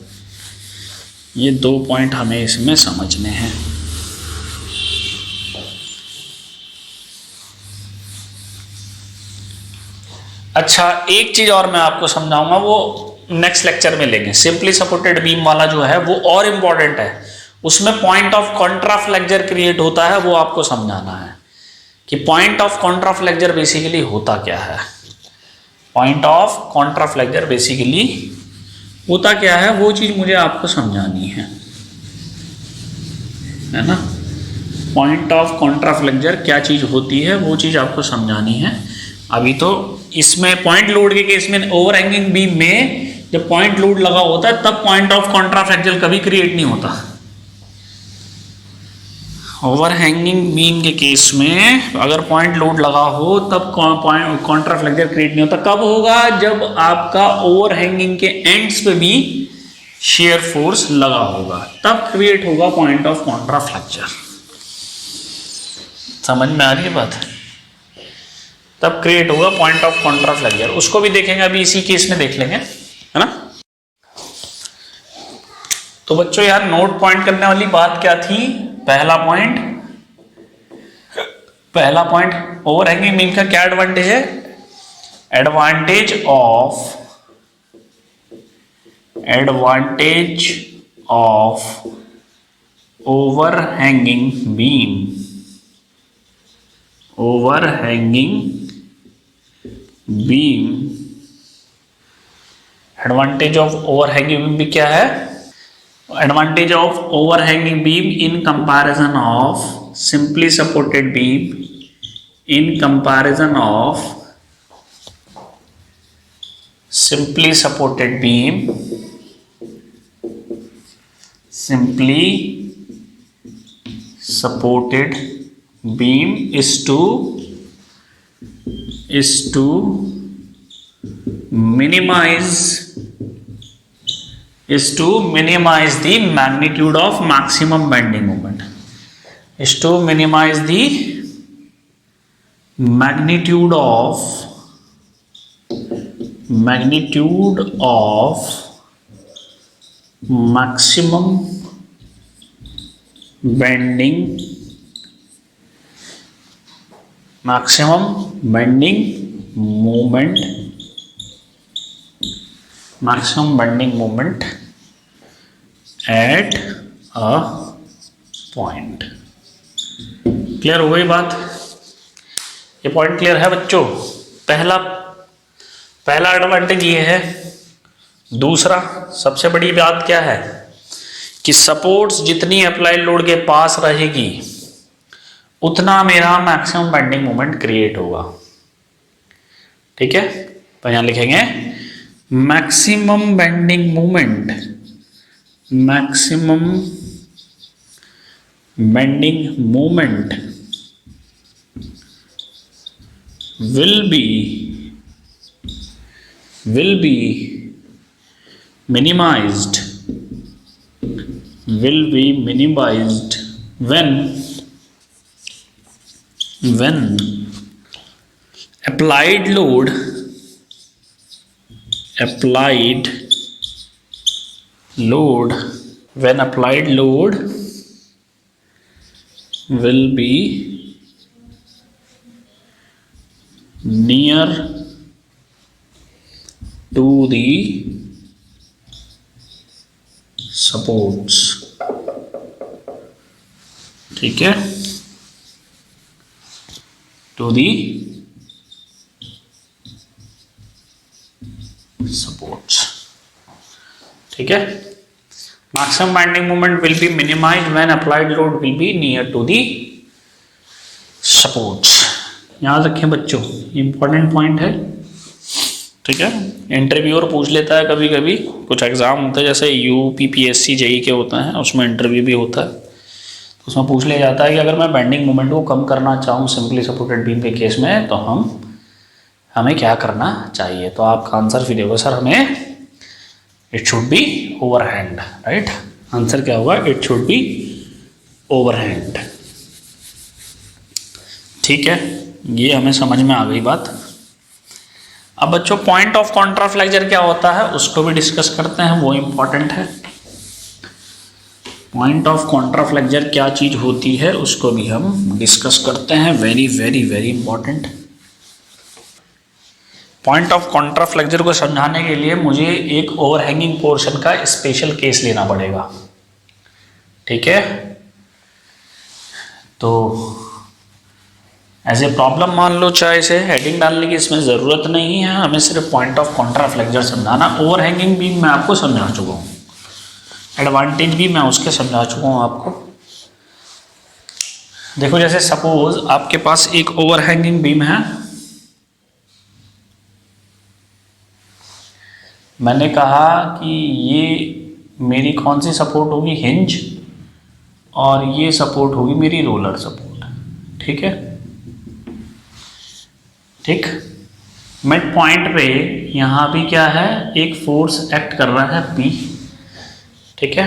ये 2 पॉइंट हमें इसमें समझने हैं। अच्छा, एक चीज और मैं आपको समझाऊंगा, वो नेक्स्ट लेक्चर में लेंगे। सिंपली सपोर्टेड बीम वाला जो है वो और इंपॉर्टेंट है, उसमें पॉइंट ऑफ कॉन्ट्राफ्लेक्चर क्रिएट होता है, वो आपको समझाना है कि पॉइंट ऑफ कॉन्ट्राफ्लेक्चर बेसिकली होता क्या है। पॉइंट ऑफ कॉन्ट्राफ्लेक्चर बेसिकली होता क्या है, वो चीज मुझे आपको समझानी है ना। पॉइंट ऑफ कॉन्ट्राफ्लेक्चर क्या चीज होती है, वो चीज आपको समझानी है। अभी तो इसमें पॉइंट लोड के केस में ओवरहैंगिंग बीम में जब पॉइंट लोड लगा होता है तब पॉइंट ऑफ कॉन्ट्राफ्लेक्चर कभी क्रिएट नहीं होता। ओवरहैंगिंग बीम के केस में अगर पॉइंट लोड लगा हो तब कॉन्ट्राफ्लेक्चर क्रिएट नहीं होता। कब होगा? जब आपका ओवरहैंगिंग के एंड्स पे भी शेयर फोर्स लगा होगा, तब क्रिएट होगा पॉइंट ऑफ कॉन्ट्राफ्लेक्चर। समझ में आ रही है बात? तब क्रिएट होगा पॉइंट ऑफ कॉन्ट्राफ्लेक्चर। उसको भी देखेंगे, अभी इसी केस में देख लेंगे, है ना। तो बच्चों यार नोट पॉइंट करने वाली बात क्या थी? पहला पॉइंट ओवरहैंगिंग बीम का क्या एडवांटेज है? Advantage of overhanging beam. Advantage of overhanging beam भी क्या है? Advantage of overhanging beam in comparison of simply supported beam, in comparison of simply supported beam, simply supported beam is to minimize the magnitude of maximum bending moment, is to minimize the magnitude of maximum bending moment at a point। Clear हो गई बात? ये point clear है बच्चों? पहला advantage ये है। दूसरा सबसे बड़ी बात क्या है कि सपोर्ट्स जितनी अप्लाइड लोड के पास रहेगी उतना मेरा मैक्सिमम बेंडिंग मोमेंट क्रिएट होगा। ठीक है, तो यहां लिखेंगे maximum bending moment will be minimized when applied load will be near to the supports। ठीक है, to the supports। ठीक है, maximum bending moment will be minimized when applied load will be near to the supports। याद रखें बच्चों, important point है। ठीक है, इंटरव्यूअर पूछ लेता है कभी कभी, कुछ एग्जाम होता है जैसे यूपीपीएससी जेई के होता है, उसमें इंटरव्यू भी होता है, तो उसमें पूछ लिया जाता है कि अगर मैं बेंडिंग मोमेंट को कम करना चाहूँ सिंपली सपोर्टेड बीम के केस में तो हमें क्या करना चाहिए? तो आपका आंसर फिर होगा सर हमें it should be overhand. Right, answer क्या होगा? It should be overhand. ठीक है, ये हमें समझ में आ गई बात। अब बच्चों पॉइंट ऑफ कॉन्ट्राफ्लेक्चर क्या होता है उसको भी डिस्कस करते हैं, वो इंपॉर्टेंट है। पॉइंट ऑफ कॉन्ट्राफ्लेक्चर क्या चीज होती है उसको भी हम डिस्कस करते हैं, very very very important. Point of contraflexure को समझाने के लिए मुझे एक ओवरहैंगिंग पोर्शन का स्पेशल केस लेना पड़ेगा। ठीक है, तो एज ए प्रॉब्लम मान लो, चाहे इसे हेडिंग डालने की इसमें ज़रूरत नहीं है, हमें सिर्फ पॉइंट ऑफ कॉन्ट्राफ्लेक्चर समझाना। ओवरहैंगिंग बीम मैं आपको समझा चुका हूँ, एडवांटेज भी मैं उसके समझा चुका हूँ आपको। देखो जैसे सपोज आपके पास एक ओवरहैंगिंग बीम है, मैंने कहा कि ये मेरी कौन सी सपोर्ट होगी, हिंज, और ये सपोर्ट होगी मेरी रोलर सपोर्ट, ठीक है। ठीक, मिड पॉइंट पे यहाँ भी क्या है, एक फोर्स एक्ट कर रहा है P, ठीक है।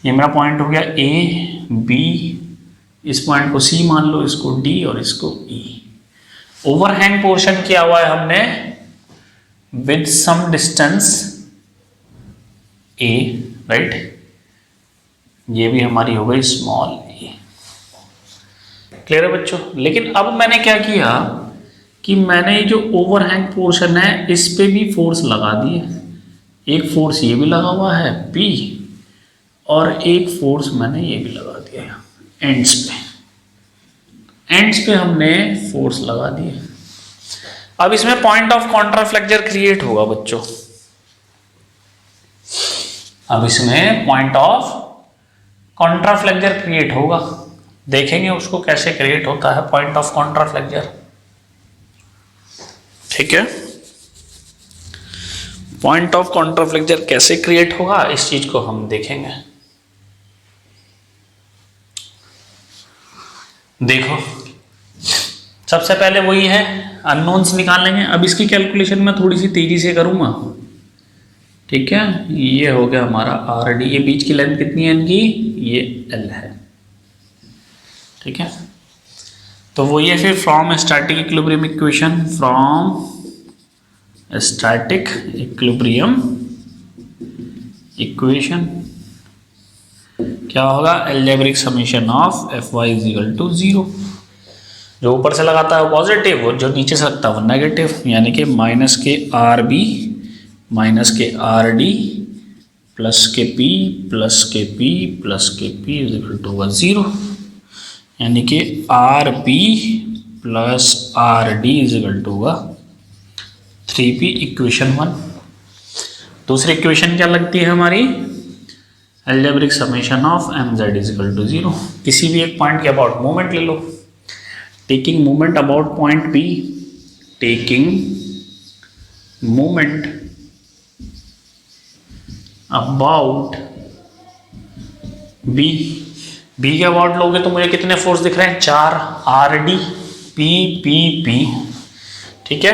ये मेरा पॉइंट हो गया A B, इस पॉइंट को C मान लो, इसको D और इसको E। ओवरहैंग पोर्शन किया हुआ है हमने with some distance A, right, ये भी हमारी हो गई स्मॉल a। क्लियर है बच्चों। लेकिन अब मैंने क्या किया कि मैंने जो ओवरहैंग पोर्शन है इस पे भी फोर्स लगा दी है, एक फोर्स ये भी लगा हुआ है P, और एक फोर्स मैंने ये भी लगा दिया एंड्स पे, एंड्स पे हमने फोर्स लगा दिए। अब इसमें पॉइंट ऑफ कॉन्ट्राफ्लेक्चर क्रिएट होगा बच्चों, अब इसमें पॉइंट ऑफ कॉन्ट्राफ्लेक्चर क्रिएट होगा, देखेंगे उसको कैसे क्रिएट होता है पॉइंट ऑफ कॉन्ट्राफ्लेक्चर, ठीक है। पॉइंट ऑफ कॉन्ट्राफ्लेक्चर कैसे क्रिएट होगा इस चीज को हम देखेंगे। देखो सबसे पहले वही है, अननोन्स निकाल लेंगे। अब इसकी कैलकुलेशन मैं थोड़ी सी तेजी से करूंगा, ठीक है। ये हो गया हमारा आर डी, ये बीच की लेंथ कितनी है इनकी, ये एल है, ठीक है। तो वो ये फिर from static equilibrium equation, from static equilibrium equation क्या होगा, algebraic summation of F Y is equal to 0। जो ऊपर से लगाता है वो पॉजिटिव और जो नीचे से लगता है वो नेगेटिव, यानी कि माइनस के आर बी माइनस के आर डी प्लस के पी प्लस के पी प्लस के पी इज इक्वल टू होगा 0, यानी कि R B plus R D is equal to होगा 3p, इक्वेशन 1। दूसरी इक्वेशन क्या लगती है हमारी, algebraic summation of M Z is equal to 0। किसी भी एक पॉइंट के अबाउट मोमेंट ले लो, taking moment about point B, taking moment about B, B के अबाउट लोगे तो मुझे कितने फोर्स दिख रहे हैं, 4, R D P P P, ठीक है।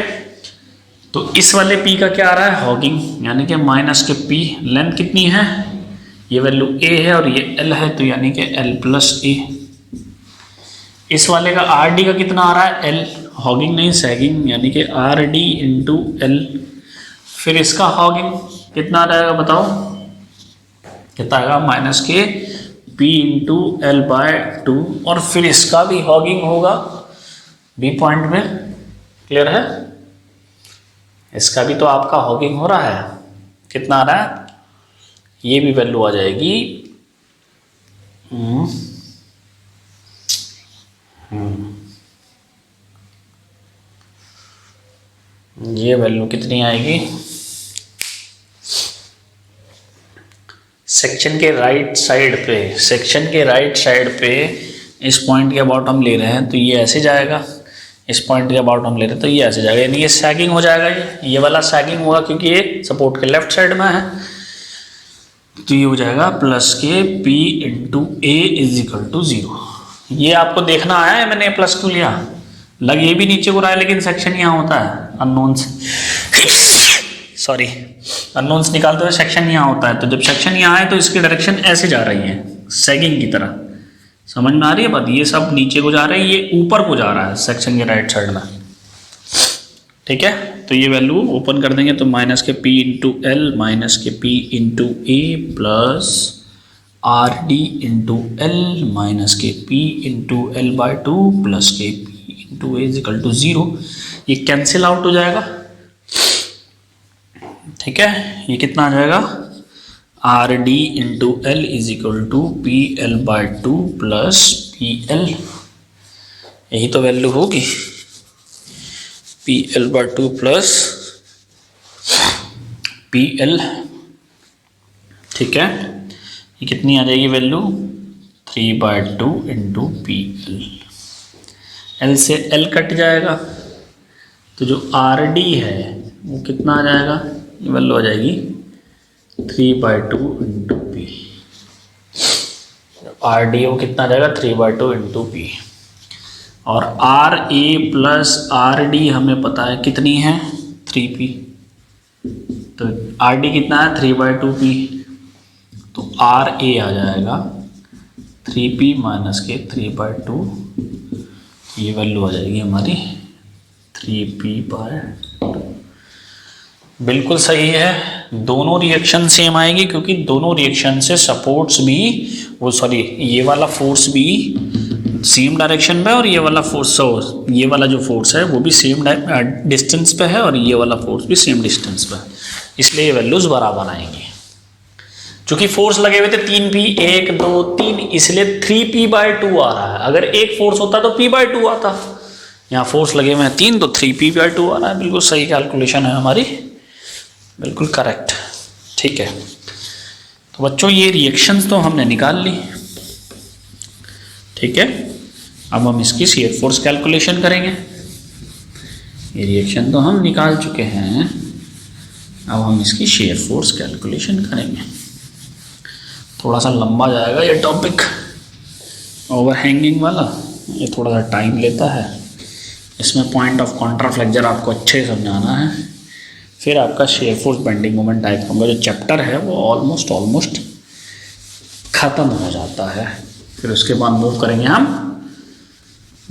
तो इस वाले पी का क्या आ रहा है, हॉगिंग, यानी कि माइनस के पी, लेंथ कितनी है, ये वैल्यू ए है और ये एल है, तो यानी कि एल प्लस ए। इस वाले का आर डी का कितना आ रहा है, एल, हॉगिंग नहीं सैगिंग, यानी कि आर डी इंटू एल। फिर इसका हॉगिंग कितना आ जाएगा बताओ, कितना आएगा, माइनस के पी इंटू एल बाय 2, और फिर इसका भी हॉगिंग होगा बी पॉइंट में, क्लियर है। इसका भी तो आपका हॉगिंग हो रहा है, कितना आ रहा है, ये भी वैल्यू आ जाएगी ये वैल्यू कितनी आएगी, सेक्शन के राइट साइड पे, सेक्शन के राइट साइड पे इस पॉइंट के अबाउट हम ले रहे हैं तो ये ऐसे जाएगा, इस पॉइंट के अबाउट हम ले रहे हैं तो ये ऐसे जाएगा, यानी ये सैगिंग हो जाएगा, ये वाला सैगिंग होगा क्योंकि ये सपोर्ट के लेफ्ट साइड में है, तो ये हो जाएगा प्लस के P into A is equal to 0। ये आपको देखना आया है मैंने प्लस क्यों लिया, लग ये भी नीचे को रहा है लेकिन सेक्शन यहाँ होता है अननोन्स, सॉरी अननोन्स निकालते हुए सेक्शन यहाँ होता है, तो जब सेक्शन यहाँ है तो इसकी डायरेक्शन ऐसे जा रही है सैगिंग की तरह, समझ में आ रही है बात, ये सब नीचे को जा रहा है, ये ऊपर को जा रहा है सेक्शन के राइट साइड में, ठीक है। तो ये वैल्यू ओपन कर देंगे तो minus K P into L minus K P into A plus R D into L minus K P into L by 2 plus के P into A is equal to 0। ये कैंसिल आउट हो जाएगा, ठीक है। ये कितना आ जाएगा, R D into L is equal to P L by 2 plus P L, यही तो वैल्यू होगी, P L by 2 plus P L. ठीक है, ये कितनी आ जाएगी value, 3/2 into P L. L से एल कट जाएगा तो जो आर डी है वो कितना आ जाएगा, ये वैल्यू आ जाएगी 3/2 इंटू पी। आर डी वो कितना आ जाएगा 3/2 इंटू पी। और R A plus R D हमें पता है कितनी है 3p, तो आर डी कितना है 3/2 पी, तो आर ए आ जाएगा 3p माइनस के 3/2, ये वैल्यू आ जाएगी हमारी 3p/2। बिल्कुल सही है, दोनों रिएक्शन सेम आएगी क्योंकि दोनों रिएक्शन से सपोर्ट्स भी वो सॉरी ये वाला फोर्स भी सेम डायरेक्शन में और ये वाला फोर्स ये वाला जो फोर्स है वो भी सेम डिस्टेंस पे है और ये वाला फोर्स भी सेम डिस्टेंस पे है, इसलिए ये वैल्यूज बराबर आएंगी। चूंकि फोर्स लगे हुए थे 3p 1 2 3, इसलिए 3p/2 आ रहा है। अगर एक फोर्स होता तो p/2 आता, यहाँ फोर्स लगे हुए हैं 3 तो 3p/2 आ रहा है। बिल्कुल सही कैलकुलेशन है हमारी, बिल्कुल करेक्ट। ठीक है, तो बच्चों ये रिएक्शंस तो हमने निकाल ली। ठीक है, अब हम इसकी शियर फोर्स कैलकुलेशन करेंगे। ये रिएक्शन तो हम निकाल चुके हैं, अब हम इसकी शियर फोर्स कैलकुलेशन करेंगे। थोड़ा सा लंबा जाएगा ये टॉपिक, ओवरहैंगिंग वाला, ये थोड़ा सा टाइम लेता है। इसमें पॉइंट ऑफ कॉन्ट्राफ्लेक्चर आपको अच्छे से समझाना है, फिर आपका shear force bending moment diagram का जो चैप्टर है वो ऑलमोस्ट ख़त्म हो जाता है। फिर उसके बाद मूव करेंगे हम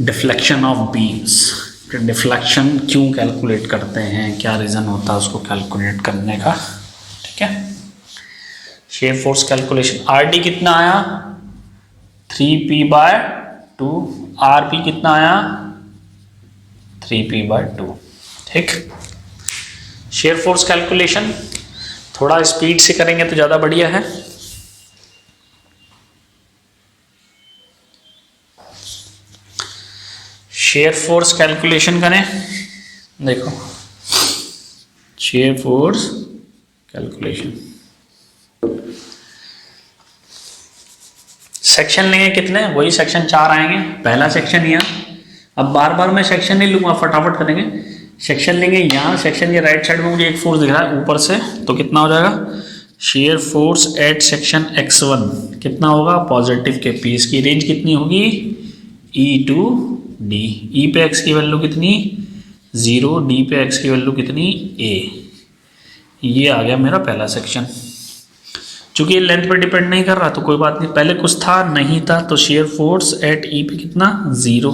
डिफ्लेक्शन ऑफ बीम्स। फिर डिफ्लेक्शन क्यों कैलकुलेट करते हैं, क्या रीज़न होता है उसको कैलकुलेट करने का। ठीक है, shear force calculation. R D कितना आया 3p/2, आर पी कितना आया 3p/2। ठीक, शियर फोर्स कैलकुलेशन थोड़ा स्पीड से करेंगे तो ज़्यादा बढ़िया है। शेयर फोर्स कैलकुलेशन करें, देखो शेयर फोर्स कैलकुलेशन। सेक्शन लेंगे कितने, वही सेक्शन 4 आएंगे। पहला सेक्शन यहाँ, अब बार बार मैं सेक्शन नहीं लूँगा, फटाफट करेंगे। सेक्शन लेंगे यहाँ, सेक्शन ये राइट साइड में मुझे एक फोर्स दिख रहा है ऊपर से, तो कितना हो जाएगा share force eight section x1 कितना होगा पॉजिटिव के p। इसकी रेंज कितनी होगी E टू D। E पे x की वैल्यू कितनी 0, D पे x की वैल्यू कितनी A। ये आ गया मेरा पहला सेक्शन। चूंकि ये लेंथ पर डिपेंड नहीं कर रहा तो कोई बात नहीं, पहले कुछ था नहीं था, तो शेयर फोर्स एट E पे कितना 0।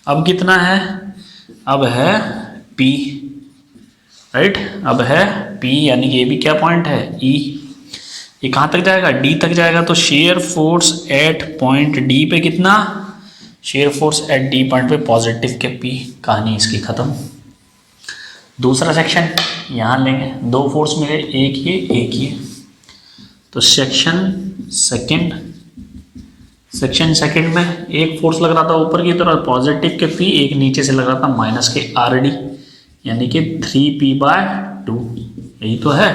अब कितना है, अब है P, राइट, अब है P, यानी कि ये भी क्या पॉइंट है E। ये कहाँ तक जाएगा D तक जाएगा, तो share force at point D पे कितना, share force eight D point पे पॉजिटिव के P। कहानी इसकी खत्म। दूसरा सेक्शन यहाँ लेंगे, दो फोर्स मिले, एक ये, तो सेक्शन सेकंड में एक फोर्स लग रहा था ऊपर की तरफ पॉजिटिव के P, एक नीचे से लग रहा था माइनस के RD, यानी कि 3p/2, यही तो है।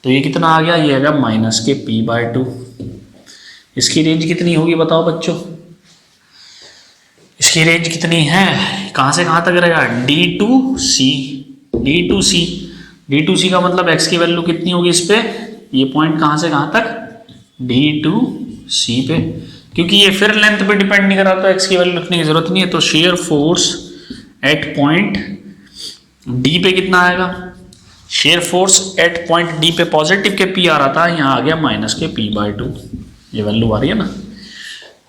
तो ये कितना आ गया, ये आ गया माइनस के p/2। इसकी रेंज कितनी होगी बताओ बच्चों, इसकी रेंज कितनी है, कहाँ से कहाँ तक रहेगा D2C का मतलब x की वैल्यू कितनी होगी इस पे, ये पॉइंट कहाँ से कहाँ तक D2C पे, क्योंकि ये फिर लेंथ पे डिपेंड नहीं कर रहा तो x की वैल्यू लिखने की जरूरत नहीं है। तो share force at point D पे कितना आएगा, share force at point D पे पॉजिटिव के P आ रहा था, यहाँ आ गया माइनस के p/2, ये वैल्यू आ रही है ना।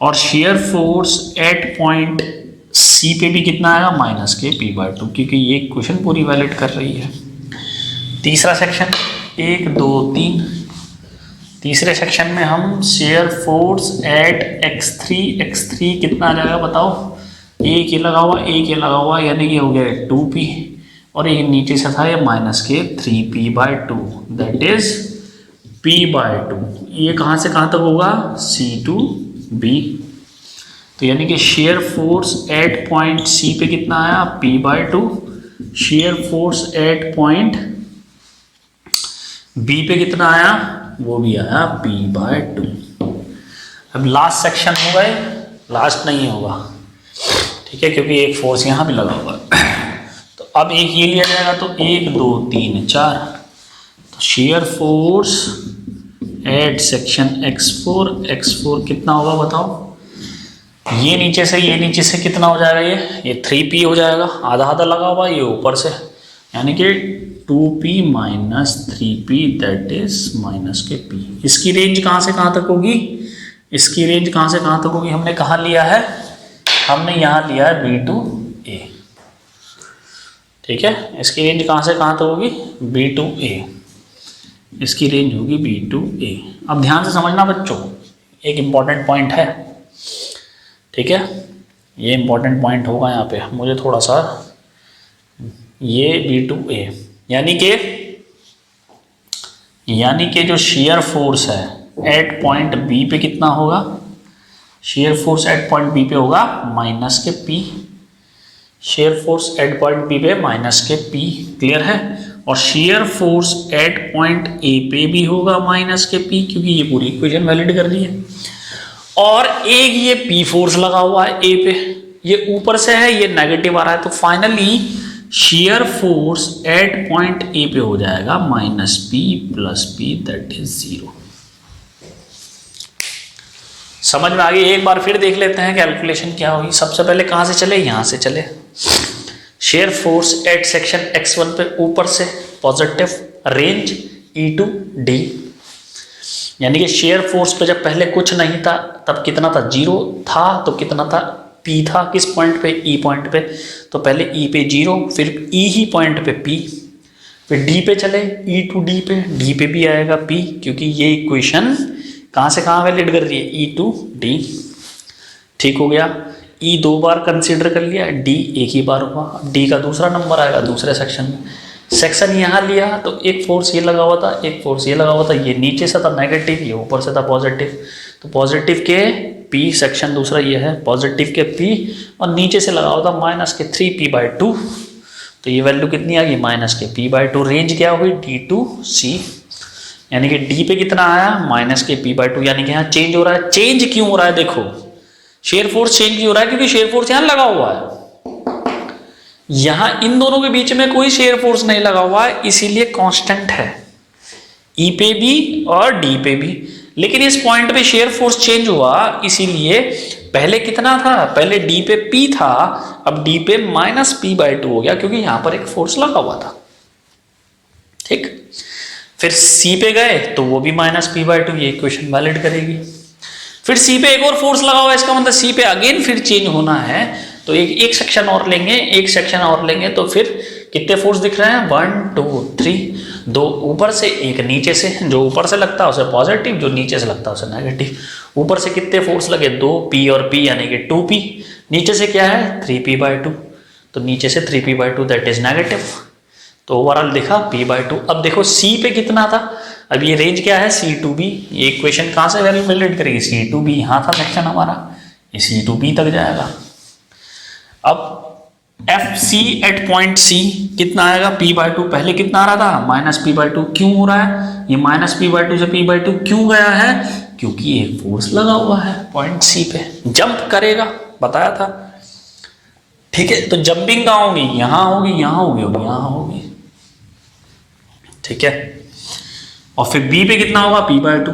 और share force at point C पे भी कितना आएगा माइनस के p/2, क्योंकि ये क्वेश्चन पूरी वैलिड कर रही है। तीसरा सेक्शन 1 2 3, तीसरे सेक्शन में हम शेयर फोर्स एट x3 कितना आ जाएगा बताओ, एक ये लगा हुआ यानी कि हो गया 2p, और एक नीचे से था ये माइनस के 3p/2, दैट इज p/2, ये कहाँ से कहाँ तक होगा, C to B। तो यानी कि share force at point C पे कितना आया, p/2, share force at point B पे कितना आया, वो भी आया p/2। अब लास्ट सेक्शन हो गए, लास्ट नहीं होगा, ठीक है, क्योंकि एक फोर्स यहाँ भी लगा होगा। तो अब एक ये लिया जाएगा, तो 1 2 3 4, तो share force eight section x4 कितना होगा बताओ, ये नीचे से कितना हो जाएगा, ये 3p हो जाएगा, आधा आधा लगा हुआ, ये ऊपर से, यानी कि 2p minus 3p that is minus K p। इसकी रेंज कहाँ से कहाँ तक होगी, इसकी रेंज कहाँ से कहाँ तक होगी, हमने कहाँ लिया है, हमने यहाँ लिया है B to A, ठीक है। इसकी रेंज कहाँ से कहाँ तक होगी, B to A, इसकी रेंज होगी B to A। अब ध्यान से समझना बच्चों, एक इम्पॉर्टेंट पॉइंट है, ठीक है, ये इम्पॉर्टेंट पॉइंट होगा यहाँ पे, मुझे थोड़ा सा, ये B to A यानी कि जो शेयर फोर्स है एट पॉइंट B पे कितना होगा, share force at point B पे होगा minus K P, share force at point B पे माइनस के P, क्लियर है। और share force at point A पे भी होगा माइनस के P, क्योंकि ये पूरी इक्वेशन वैलिड कर दी है। और एक ये P फोर्स लगा हुआ है A पे, ये ऊपर से है, ये नेगेटिव आ रहा है, तो finally shear force at point A पे हो जाएगा minus P plus P that is 0। समझ में आ गई। एक बार फिर देख लेते हैं कैलकुलेशन क्या होगी। सबसे पहले कहाँ से चले, यहाँ से चले। Share force eight section x1 पे ऊपर से positive, range E to D, यानी कि शेयर फोर्स पे जब पहले कुछ नहीं था तब कितना था, 0 था, तो कितना था, P था, किस पॉइंट पे, E पॉइंट पे, तो पहले E पे 0, फिर E ही पॉइंट पे P, फिर D पे चले, E to D पे, D पे भी आएगा P, क्योंकि ये इक्वेशन कहाँ से कहाँ वैलिड कर रही है, E to D, ठीक हो गया। E 2 बार कंसीडर कर लिया, D एक ही बार हुआ, D का दूसरा नंबर आएगा दूसरे सेक्शन में। सेक्शन यहाँ लिया तो एक फोर्स ये लगा हुआ था, एक फोर्स ये लगा हुआ था, ये नीचे से था नेगेटिव, ये ऊपर से था पॉजिटिव, तो पॉजिटिव के P, सेक्शन दूसरा ये है, पॉजिटिव के P, और नीचे से लगा हुआ था माइनस के 3p/2, तो ये वैल्यू कितनी आ गई, माइनस के p/2। रेंज क्या हुई, D to C, यानी कि D पे कितना आया, माइनस के p/2, यानी कि यहाँ चेंज हो रहा है। चेंज क्यों हो रहा है, देखो शेयर फोर्स चेंज क्यों हो रहा है, क्योंकि शेयर फोर्स यहाँ लगा हुआ है, यहाँ इन दोनों के बीच में कोई शेयर फोर्स नहीं लगा हुआ है, इसीलिए कांस्टेंट है E पे भी और D पे भी। लेकिन इस पॉइंट पे शेयर फोर्स चेंज हुआ, इसीलिए पहले कितना था, पहले D पे P था, अब D पे माइनस p/2 हो गया, क्योंकि यहां पर एक फोर्स लगा हुआ था, ठीक। फिर C पे गए तो वो भी माइनस p/2, ये इक्वेशन वैलिड करेगी। फिर C पे एक और फोर्स लगा हुआ है, इसका मतलब C पे अगेन फिर चेंज होना है, तो एक सेक्शन और लेंगे, एक सेक्शन और लेंगे, तो फिर कितने फोर्स दिख रहे हैं, 1 2 3, 2 ऊपर से एक नीचे से, जो ऊपर से लगता है उसे पॉजिटिव, जो नीचे से लगता है उसे नेगेटिव। ऊपर से कितने फोर्स लगे, 2p और p यानी कि 2p, नीचे से क्या है 3p/2, तो नीचे से 3p/2 दैट इज नेगेटिव, तो ओवरऑल देखा p/2। अब देखो C पे कितना था, अब ये रेंज क्या है, C to B, ये इक्वेशन कहाँ से वैलिड करेगी, C to B, यहाँ था सेक्शन हमारा, ये C to B तक जाएगा। अब FC एट पॉइंट C कितना आएगा, p/2, पहले कितना आ रहा था, माइनस p/2, क्यों हो रहा है ये माइनस p/2 से p/2 क्यों गया है, क्योंकि एक फोर्स लगा हुआ है पॉइंट C पे, जंप करेगा, बताया था, ठीक है। तो जंपिंग कहाँ होगी, यहाँ होगी, यहाँ होगी, यहाँ होगी, ठीक है। और फिर B पे कितना होगा, p/2,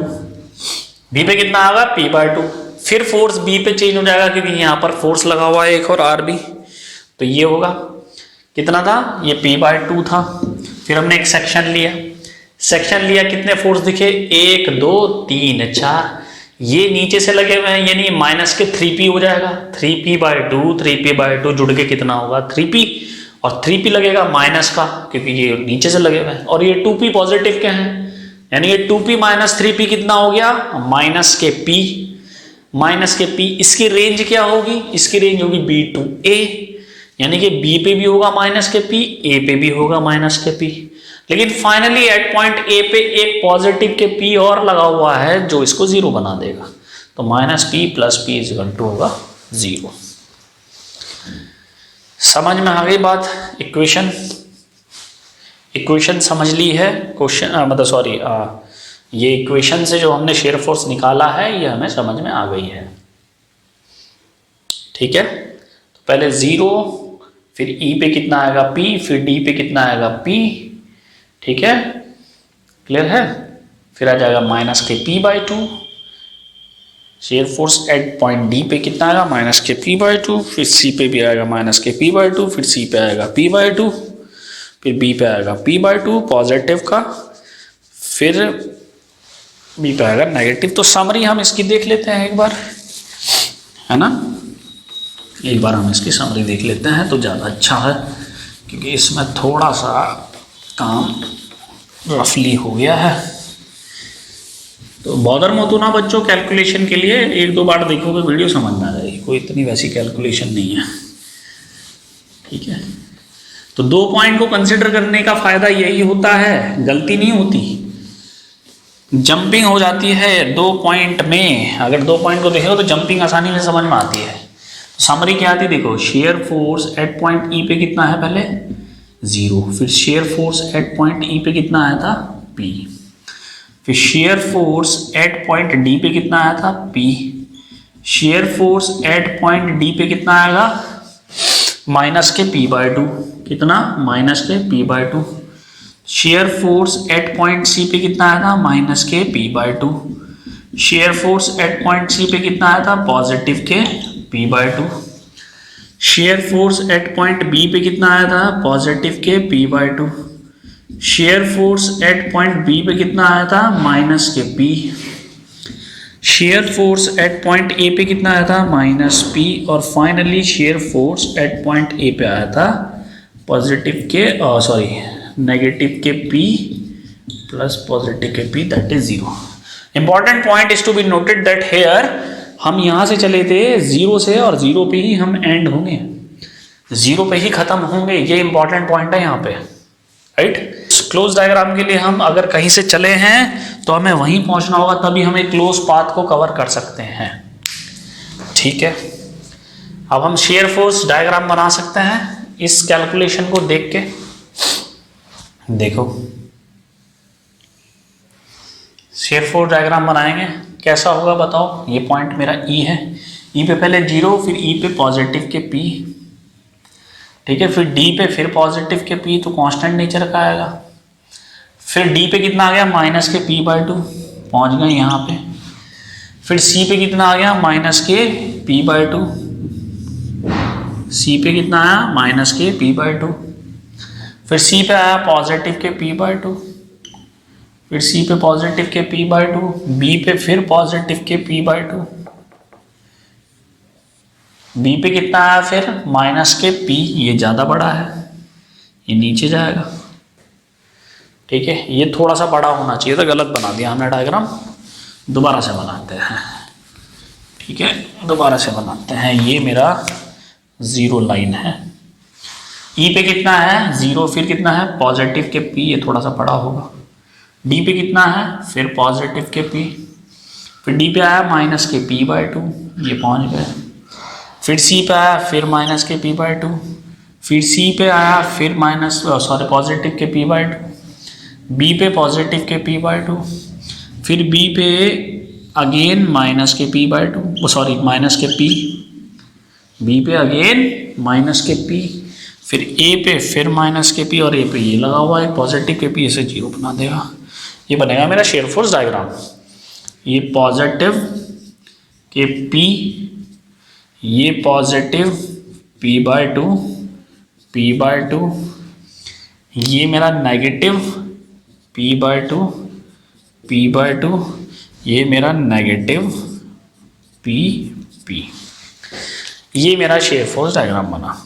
B पे कितना आएगा, p/2, फिर फोर्स B पे चेंज हो जाएगा, क्योंकि यहाँ पर फोर्स लगा हुआ है एक और RB, तो ये होगा कितना था, ये p/2 था। फिर हमने एक सेक्शन लिया, कितने फोर्स दिखे, 1 2 3 4, ये नीचे से लगे हुए हैं, यानी माइनस के 3p हो जाएगा, 3p/2 जुड़ के कितना होगा 3p, और 3p लगेगा माइनस का, क्योंकि ये नीचे से लगे हुए हैं, और ये 2p पॉजिटिव के हैं, यानी ये 2p माइनस 3p कितना हो गया, माइनस के p, इसकी रेंज क्या होगी, इसकी रेंज होगी B to A, यानी कि B पे भी होगा माइनस के P, A पे भी होगा माइनस के P। लेकिन फाइनली एट पॉइंट ए पे एक पॉजिटिव के पी और लगा हुआ है जो इसको जीरो बना देगा, तो minus P plus P is equal to होगा जीरो। समझ में आ गई बात? इक्वेशन समझ ली है? क्वेश्चन मतलब सॉरी, ये इक्वेशन से जो हमने शेयर फोर्स निकाला है ये हमें समझ में आ गई है। ठीक है, तो पहले जीरो, फिर ई पे कितना आएगा पी, फिर डी पे कितना आएगा पी। ठीक है, क्लियर है? फिर आ जाएगा माइनस के P by two, shear force at point D पे कितना आएगा माइनस के पी बाई टू, फिर सी पे भी आएगा माइनस के पी बाई टू, फिर सी पे आएगा पी बाई टू, फिर बी पे आएगा पी बाई टू पॉजिटिव का, फिर बी पे आएगा नेगेटिव। तो समरी हम इसकी देख लेते हैं एक बार, है ना? एक बार हम इसकी समरी देख लेते हैं तो ज़्यादा अच्छा है, क्योंकि इसमें थोड़ा सा काम रफली हो गया है। तो बॉदर मत होना बच्चों, कैलकुलेशन के लिए एक दो बार देखोगे वीडियो समझ में आ जाएगी, कोई इतनी वैसी कैलकुलेशन नहीं है। ठीक है, तो दो पॉइंट को कंसिडर करने का फायदा यही होता है, गलती नहीं होती, जंपिंग हो जाती है दो पॉइंट में। अगर दो पॉइंट को देखो तो जंपिंग आसानी से समझ में आती है। समरी क्या आती है देखो, shear force at point E पे कितना है पहले जीरो, फिर shear force at point E पे कितना आया था पी, फिर shear force at point D पे कितना आया था P, shear force at point D पे कितना आएगा माइनस के पी बाई टू, कितना माइनस के P by two, shear force at point C पे कितना आया था माइनस के P by two, shear force at point C पे कितना आया था पॉजिटिव के P by two, shear force at point B पे कितना आया था पॉजिटिव के P by two, shear force at point B पे कितना आया था माइनस के P, shear force at point A पे कितना आया था माइनस पी, और finally shear force at point A पे आया था पॉजिटिव के सॉरी नेगेटिव के पी प्लस पॉजिटिव के P, that is zero. Important point is to be noted that here हम यहां से चले थे जीरो से, और जीरो पे ही हम एंड होंगे, जीरो पे ही खत्म होंगे, ये इंपॉर्टेंट पॉइंट है यहाँ पे, राइट? क्लोज डायग्राम के लिए हम अगर कहीं से चले हैं तो हमें वहीं पहुंचना होगा, तभी हम एक क्लोज पाथ को कवर कर सकते हैं। ठीक है, अब हम शेयर फोर्स डायग्राम बना सकते हैं इस कैलकुलेशन को देख के। देखो शेयर फोर्स डायग्राम बनाएंगे, कैसा होगा बताओ? ये पॉइंट मेरा ई है, ई पे पहले जीरो, फिर ई पे पॉजिटिव के पी, ठीक है, फिर डी पे फिर पॉजिटिव के पी, तो कांस्टेंट नेचर का आएगा, फिर डी पे कितना आ गया माइनस के पी बाई टू, पहुँच गए यहाँ पे, फिर सी पे कितना आ गया माइनस के पी बाई टू, सी पे कितना आया माइनस के पी बाई टू, फिर सी पे आया पॉजिटिव के पी बाई टू, फिर सी पे पॉजिटिव के पी बाई टू, बी पे फिर पॉजिटिव के पी बाई टू, बी पे कितना आया फिर माइनस के पी, ये ज़्यादा बड़ा है ये नीचे जाएगा। ठीक है, ये थोड़ा सा बड़ा होना चाहिए था, गलत बना दिया हमने डायग्राम, दोबारा से बनाते हैं। ठीक है, दोबारा से बनाते हैं, ये मेरा जीरो लाइन है, ई पे कितना है जीरो, फिर कितना है पॉजिटिव के पी, ये थोड़ा सा बड़ा होगा, डी पे कितना है फिर पॉजिटिव के पी, फिर डी पे आया माइनस के पी बाई टू, ये पहुंच गए, फिर सी पे आया फिर माइनस के पी बाई टू, फिर सी पे आया फिर माइनस सॉरी पॉजिटिव के पी बाई टू, बी पे पॉजिटिव के पी बाई टू, फिर बी पे अगेन माइनस के P by to sorry minus के पी, बी पे अगेन माइनस के पी, फिर ए पे फिर माइनस के पी, और ए पे ये लगा हुआ है पॉजिटिव के पी, इसे जीरो बना देगा। ये बनेगा मेरा शेयर फोर्स डायग्राम। ये पॉजिटिव के पी, ये positive P by to, P by to, ये मेरा negative P by to, P by to, ये मेरा नेगेटिव पी पी, ये मेरा शेयर फोर्स डायग्राम बना।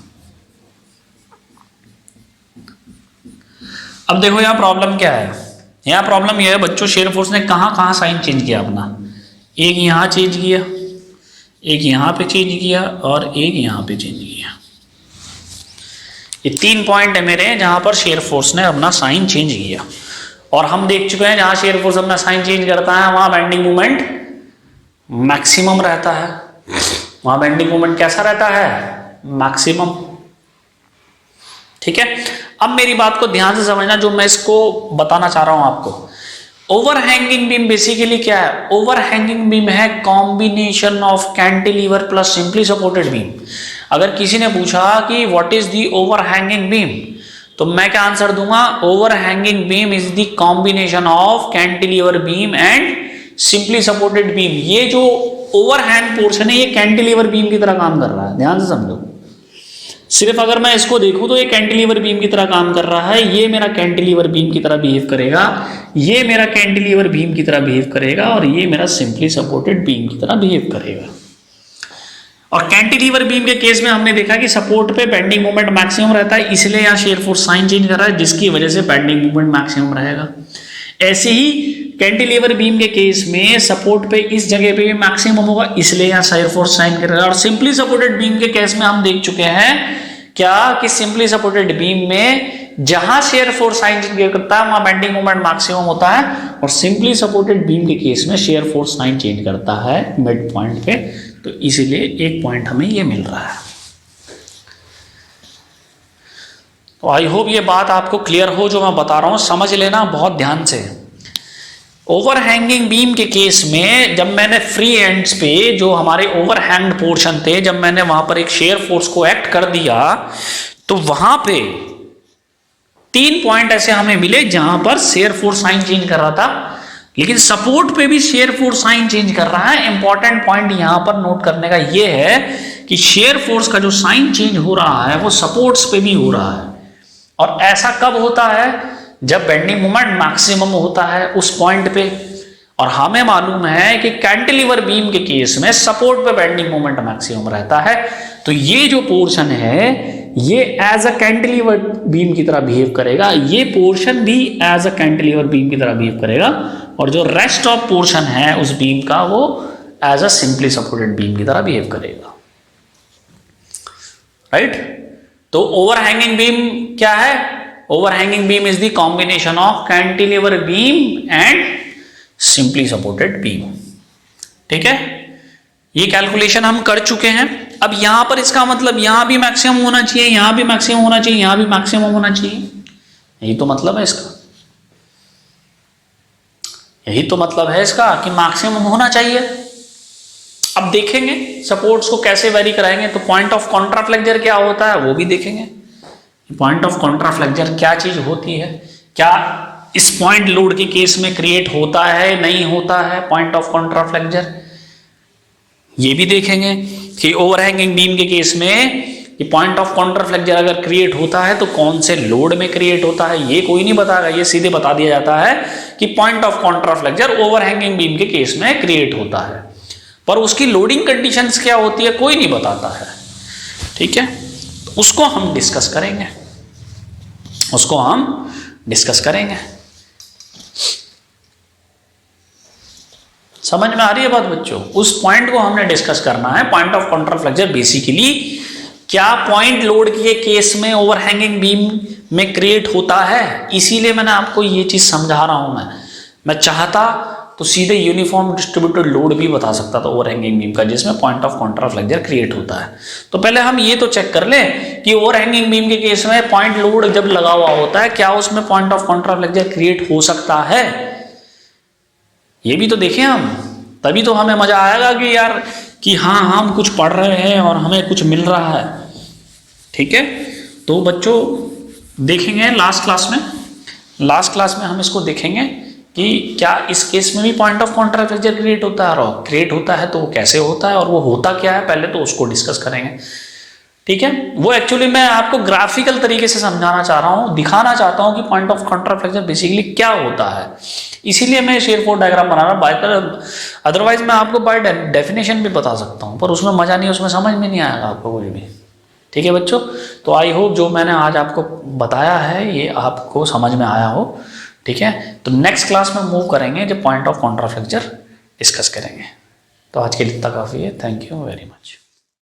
अब देखो यहाँ प्रॉब्लम क्या है, यहाँ प्रॉब्लम यह है बच्चों, शेयर फोर्स ने कहाँ कहाँ साइन चेंज किया अपना, एक यहाँ चेंज किया, एक यहाँ पे चेंज किया, और एक यहाँ पे चेंज किया। ये 3 पॉइंट है मेरे जहां पर शेयर फोर्स ने अपना साइन चेंज किया, और हम देख चुके हैं जहां शेयर फोर्स अपना साइन चेंज करता है वहां बेंडिंग मोमेंट मैक्सिमम रहता है। वहां बेंडिंग मोमेंट कैसा रहता है? मैक्सिमम। ठीक है, अब मेरी बात को ध्यान से समझना, जो मैं इसको बताना चाह रहा हूं आपको। ओवरहैंगिंग बीम बेसिकली क्या है? ओवरहैंगिंग बीम है combination of cantilever plus simply supported beam. अगर किसी ने पूछा कि what is the overhanging beam, तो मैं क्या आंसर दूंगा? Overhanging beam is the combination of cantilever beam and simply supported beam. ये जो ओवरहैंग पोर्शन है ये कैंटिलीवर बीम की तरह काम कर रहा है, ध्यान से समझो। सिर्फ अगर मैं इसको देखूं तो ये कैंटिलीवर बीम की तरह काम कर रहा है, ये मेरा कैंटिलीवर बीम की तरह बिहेव करेगा, ये मेरा कैंटिलीवर बीम की तरह बिहेव करेगा, और ये मेरा सिंपली सपोर्टेड बीम की तरह बिहेव करेगा। और कैंटिलीवर बीम के केस में हमने देखा कि सपोर्ट पे बेंडिंग मोमेंट मैक्सिमम रहता है, इसलिए यहाँ शेयर फोर्स साइन चेंज कर रहा है, जिसकी वजह से बेंडिंग मोमेंट मैक्सिमम रहेगा। ऐसे ही कैंटिलीवर बीम के केस में सपोर्ट पे इस जगह पे भी मैक्सिमम होगा, इसलिए यहाँ शेयर फोर्स साइन करेगा। और सिंपली सपोर्टेड बीम के केस में हम देख चुके हैं क्या कि सिंपली सपोर्टेड बीम में जहां शेयर फोर्स साइन चेंज करता है वहां बेंडिंग मोमेंट मैक्सिमम होता है, और सिंपली सपोर्टेड बीम के केस में शेयर फोर्स साइन चेंज करता है मिड पॉइंट पे, तो इसीलिए एक पॉइंट हमें ये मिल रहा है। तो आई होप ये बात आपको क्लियर हो, जो मैं बता रहा हूं समझ लेना बहुत ध्यान से। ओवरहैंगिंग बीम के केस में जब मैंने फ्री एंड्स पे जो हमारे ओवरहैंग्ड पोर्शन थे, जब मैंने वहां पर एक शेयर फोर्स को एक्ट कर दिया, तो वहां पे 3 पॉइंट ऐसे हमें मिले जहां पर शेयर फोर्स साइन चेंज कर रहा था, लेकिन सपोर्ट पे भी शेयर फोर्स साइन चेंज कर रहा है। इंपॉर्टेंट पॉइंट यहां पर नोट करने का यह है कि शेयर फोर्स का जो साइन चेंज हो रहा है वो सपोर्ट्स पे भी हो रहा है। और ऐसा कब होता है? जब बेंडिंग मोमेंट मैक्सिमम होता है उस पॉइंट पे। और हमें मालूम है कि कैंटिलीवर बीम के केस में सपोर्ट पे बेंडिंग मोमेंट मैक्सिमम रहता है, तो ये जो पोर्शन है ये एज अ कैंटिलीवर बीम की तरह बिहेव करेगा, ये पोर्शन भी एज अ कैंटिलीवर बीम की तरह बिहेव करेगा, और जो रेस्ट ऑफ पोर्शन है उस बीम का वो as a simply supported beam की तरह बिहेव करेगा। राइट? तो ओवरहैंगिंग बीम क्या है? Overhanging beam is the combination of cantilever beam and simply supported beam. ठीक है, ये कैलकुलेशन हम कर चुके हैं। अब यहां पर इसका मतलब यहां भी मैक्सिमम होना चाहिए, यहां भी मैक्सिमम होना चाहिए, यहां भी मैक्सिमम होना चाहिए, यही तो मतलब है इसका। यही तो मतलब है इसका कि मैक्सिमम होना चाहिए। अब देखेंगे सपोर्ट्स को कैसे वेरी कराएंगे, तो पॉइंट ऑफ कॉन्ट्राफ्लेक्चर क्या होता है वो भी देखेंगे। पॉइंट ऑफ कॉन्ट्राफ्लेक्चर क्या चीज होती है, क्या इस पॉइंट लोड के केस में क्रिएट होता है नहीं होता है पॉइंट ऑफ कॉन्ट्राफ्लेक्चर, ये भी देखेंगे कि ओवरहैंगिंग बीम के केस में कि पॉइंट ऑफ कॉन्ट्राफ्लेक्चर अगर क्रिएट होता है तो कौन से लोड में क्रिएट होता है, ये कोई नहीं बताएगा, ये सीधे बता दिया जाता है कि point of contraflexure overhanging beam के केस में क्रिएट होता है, पर उसकी लोडिंग कंडीशंस क्या होती है कोई नहीं बताता है। ठीक है, तो उसको हम डिस्कस करेंगे, उसको हम डिस्कस करेंगे। समझ में आ रही है बात बच्चों? उस पॉइंट को हमने डिस्कस करना है। पॉइंट ऑफ कॉन्ट्राफ्लेक्चर बेसिकली क्या पॉइंट लोड के केस में ओवरहैंगिंग बीम में क्रिएट होता है, इसीलिए मैंने आपको ये चीज समझा रहा हूं। मैं चाहता तो सीधे यूनिफॉर्म डिस्ट्रीब्यूटेड लोड भी बता सकता था ओवरहैंगिंग बीम का, जिसमें पॉइंट ऑफ कॉन्ट्राफ्लेक्चर क्रिएट होता है। तो पहले हम ये तो चेक कर लें कि ओवरहैंगिंग बीम के केस में पॉइंट लोड जब लगा हुआ होता है क्या उसमें पॉइंट ऑफ कॉन्ट्राफ्लेक्चर क्रिएट हो सकता है, ये भी तो देखें हम, तभी तो हमें मजा आएगा कि यार कि हाँ हम कुछ पढ़ रहे हैं और हमें कुछ मिल रहा है। ठीक है, तो बच्चों देखेंगे लास्ट क्लास में हम इसको देखेंगे कि क्या इस केस में भी पॉइंट ऑफ कॉन्ट्राफ्लेक्चर क्रिएट होता है, और क्रिएट होता है तो वो कैसे होता है और वो होता क्या है, पहले तो उसको डिस्कस करेंगे। ठीक है, वो एक्चुअली मैं आपको ग्राफिकल तरीके से समझाना चाह रहा हूँ, दिखाना चाहता हूँ कि पॉइंट ऑफ कॉन्ट्राफ्लेक्चर बेसिकली क्या होता है, इसीलिए मैं शेयर फोर्स डायग्राम बना रहा हूँ। अदरवाइज मैं आपको बाय डेफिनेशन भी बता सकता हूँ, पर उसमें मजा नहीं, उसमें समझ में नहीं आएगा आपको कोई भी। ठीक है बच्चों, तो आई होप जो मैंने आज आपको बताया है ये आपको समझ में आया हो। ठीक है, तो नेक्स्ट क्लास में मूव करेंगे जब पॉइंट ऑफ कॉन्ट्राफ्लेक्चर डिस्कस करेंगे। तो आज के लिए इतना काफ़ी है। Thank you very much.